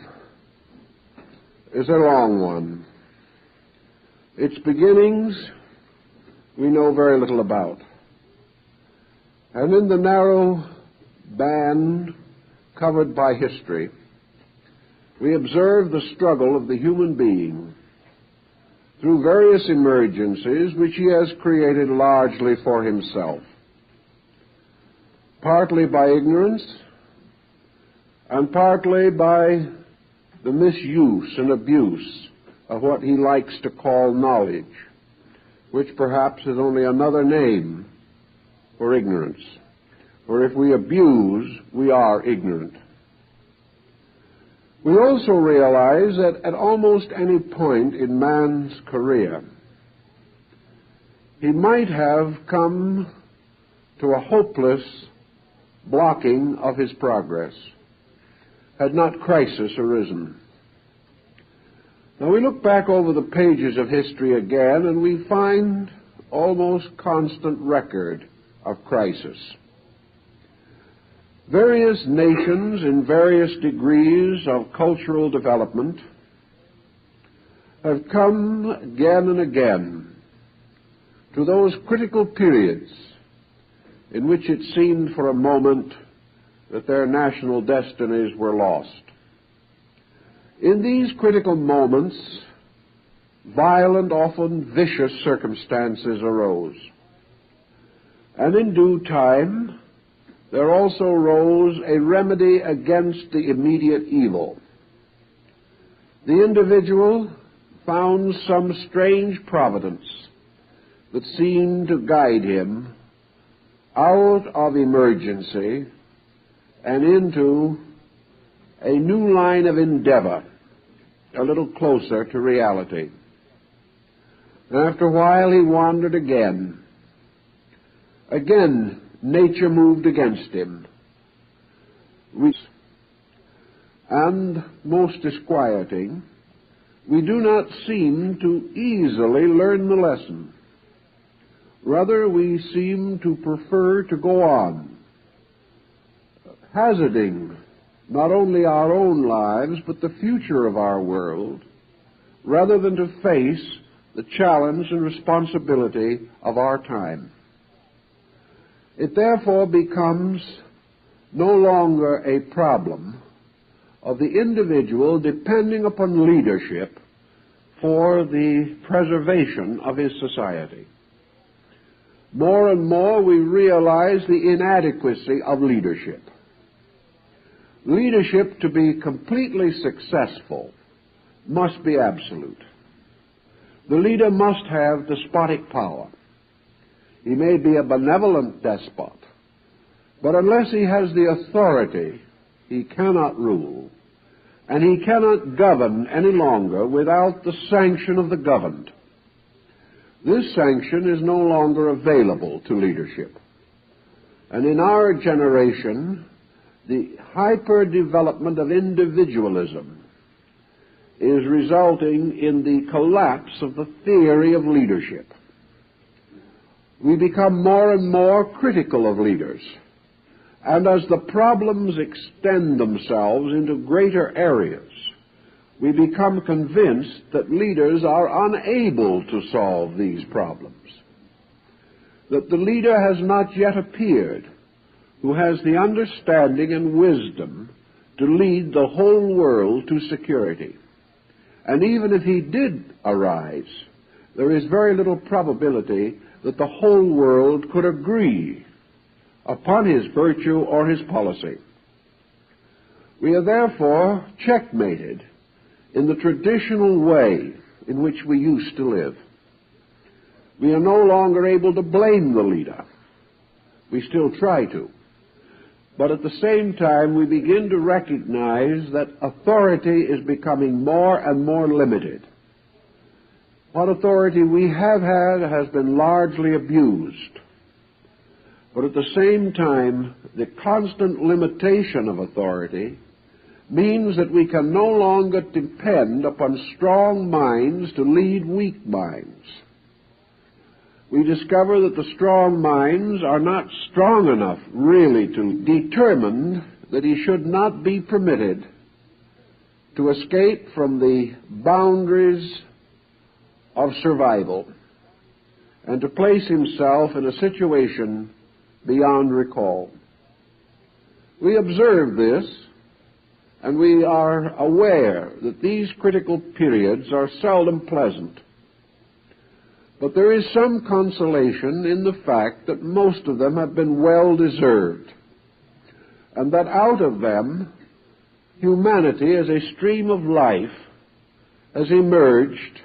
is a long one. Its beginnings we know very little about. And in the narrow band covered by history, we observe the struggle of the human being through various emergencies which he has created largely for himself, partly by ignorance and partly by the misuse and abuse of what he likes to call knowledge, which perhaps is only another name for ignorance. For if we abuse, we are ignorant. We also realize that at almost any point in man's career, he might have come to a hopeless blocking of his progress had not crisis arisen. Now we look back over the pages of history again and we find almost constant record of crisis. Various nations in various degrees of cultural development have come again and again to those critical periods in which it seemed for a moment that their national destinies were lost. In these critical moments, violent, often vicious circumstances arose. And in due time, there also rose a remedy against the immediate evil. The individual found some strange providence that seemed to guide him out of emergency and into a new line of endeavor, a little closer to reality. And after a while he wandered again. Again, nature moved against him. And most disquieting, we do not seem to easily learn the lesson. Rather, we seem to prefer to go on, hazarding not only our own lives, but the future of our world, rather than to face the challenge and responsibility of our time. It therefore becomes no longer a problem of the individual depending upon leadership for the preservation of his society. More and more we realize the inadequacy of leadership. Leadership, to be completely successful, must be absolute. The leader must have despotic power. He may be a benevolent despot, but unless he has the authority, he cannot rule. and he cannot govern any longer without the sanction of the governed. This sanction is no longer available to leadership. And in our generation, the hyper-development of individualism is resulting in the collapse of the theory of leadership. We become more and more critical of leaders. And as the problems extend themselves into greater areas, we become convinced that leaders are unable to solve these problems, that the leader has not yet appeared who has the understanding and wisdom to lead the whole world to security. And even if he did arise, there is very little probability that the whole world could agree upon his virtue or his policy. We are therefore checkmated in the traditional way in which we used to live. We are no longer able to blame the leader. We still try to. But at the same time, we begin to recognize that authority is becoming more and more limited. What authority we have had has been largely abused. But at the same time, the constant limitation of authority means that we can no longer depend upon strong minds to lead weak minds. We discover that the strong minds are not strong enough really to determine that he should not be permitted to escape from the boundaries of survival and to place himself in a situation beyond recall. We observe this, and we are aware that these critical periods are seldom pleasant. But there is some consolation in the fact that most of them have been well-deserved, and that out of them, humanity as a stream of life has emerged,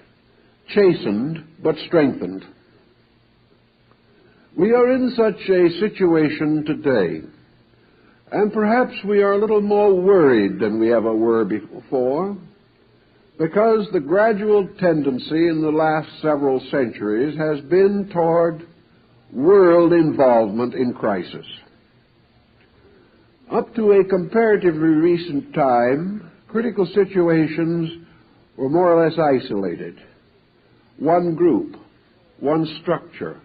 chastened but strengthened. We are in such a situation today, and perhaps we are a little more worried than we ever were before, because the gradual tendency in the last several centuries has been toward world involvement in crisis. Up to a comparatively recent time, critical situations were more or less isolated. One group, one structure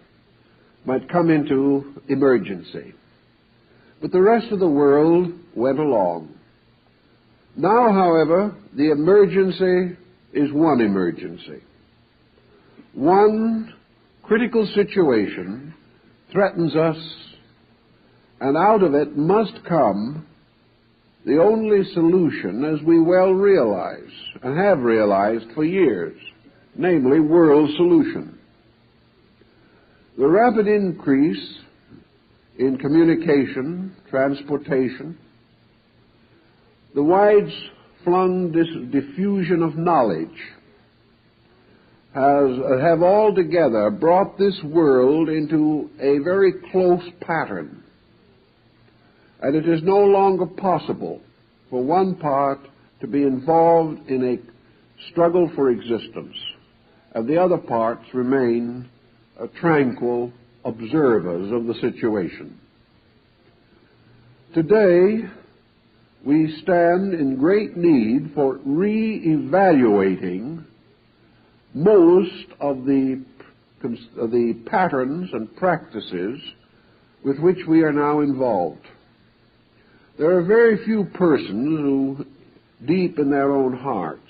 might come into emergency, but the rest of the world went along. Now, however, the emergency is one emergency. One critical situation threatens us, and out of it must come the only solution, as we well realize, and have realized for years, namely world solution. The rapid increase in communication, transportation, the wide-flung diffusion of knowledge have altogether brought this world into a very close pattern. And it is no longer possible for one part to be involved in a struggle for existence, and the other parts remain tranquil observers of the situation. Today, we stand in great need for re-evaluating most of the patterns and practices with which we are now involved. There are very few persons who, deep in their own hearts,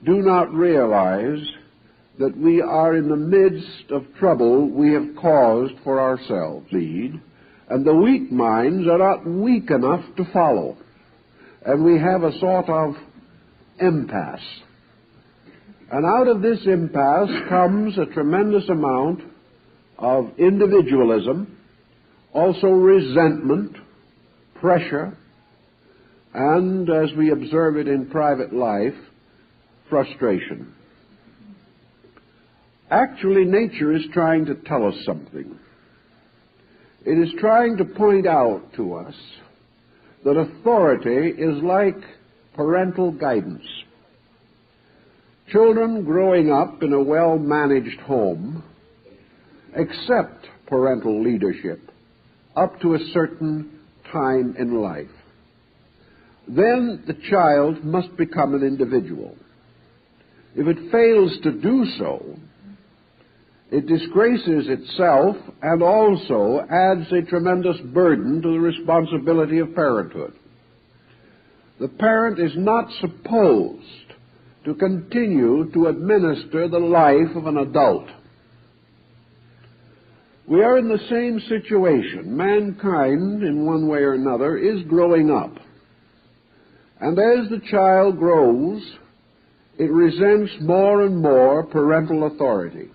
do not realize that we are in the midst of trouble we have caused for ourselves, and the weak minds are not weak enough to follow, and we have a sort of impasse. And out of this impasse comes a tremendous amount of individualism, also resentment, pressure, and, as we observe it in private life, frustration. Actually, nature is trying to tell us something. It is trying to point out to us that authority is like parental guidance. Children growing up in a well-managed home accept parental leadership up to a certain time in life. Then the child must become an individual. If it fails to do so, it disgraces itself and also adds a tremendous burden to the responsibility of parenthood. The parent is not supposed to continue to administer the life of an adult. We are in the same situation. Mankind, in one way or another, is growing up. And as the child grows, it resents more and more parental authority.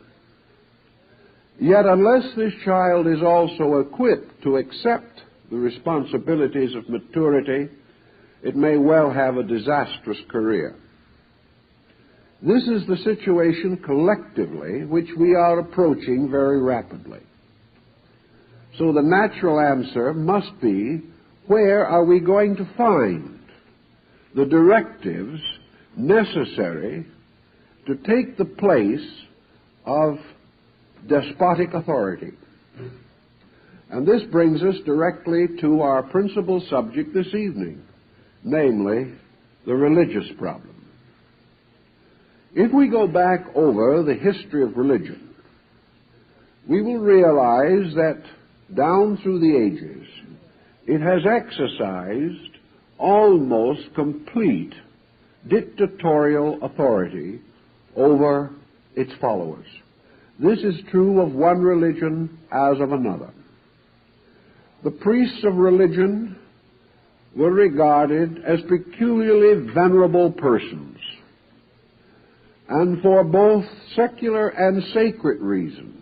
Yet unless this child is also equipped to accept the responsibilities of maturity, it may well have a disastrous career. This is the situation collectively which we are approaching very rapidly. So the natural answer must be, where are we going to find the directives necessary to take the place of despotic authority? And this brings us directly to our principal subject this evening, namely the religious problem. If we go back over the history of religion, we will realize that down through the ages, it has exercised almost complete dictatorial authority over its followers. This is true of one religion as of another. The priests of religion were regarded as peculiarly venerable persons, and for both secular and sacred reasons,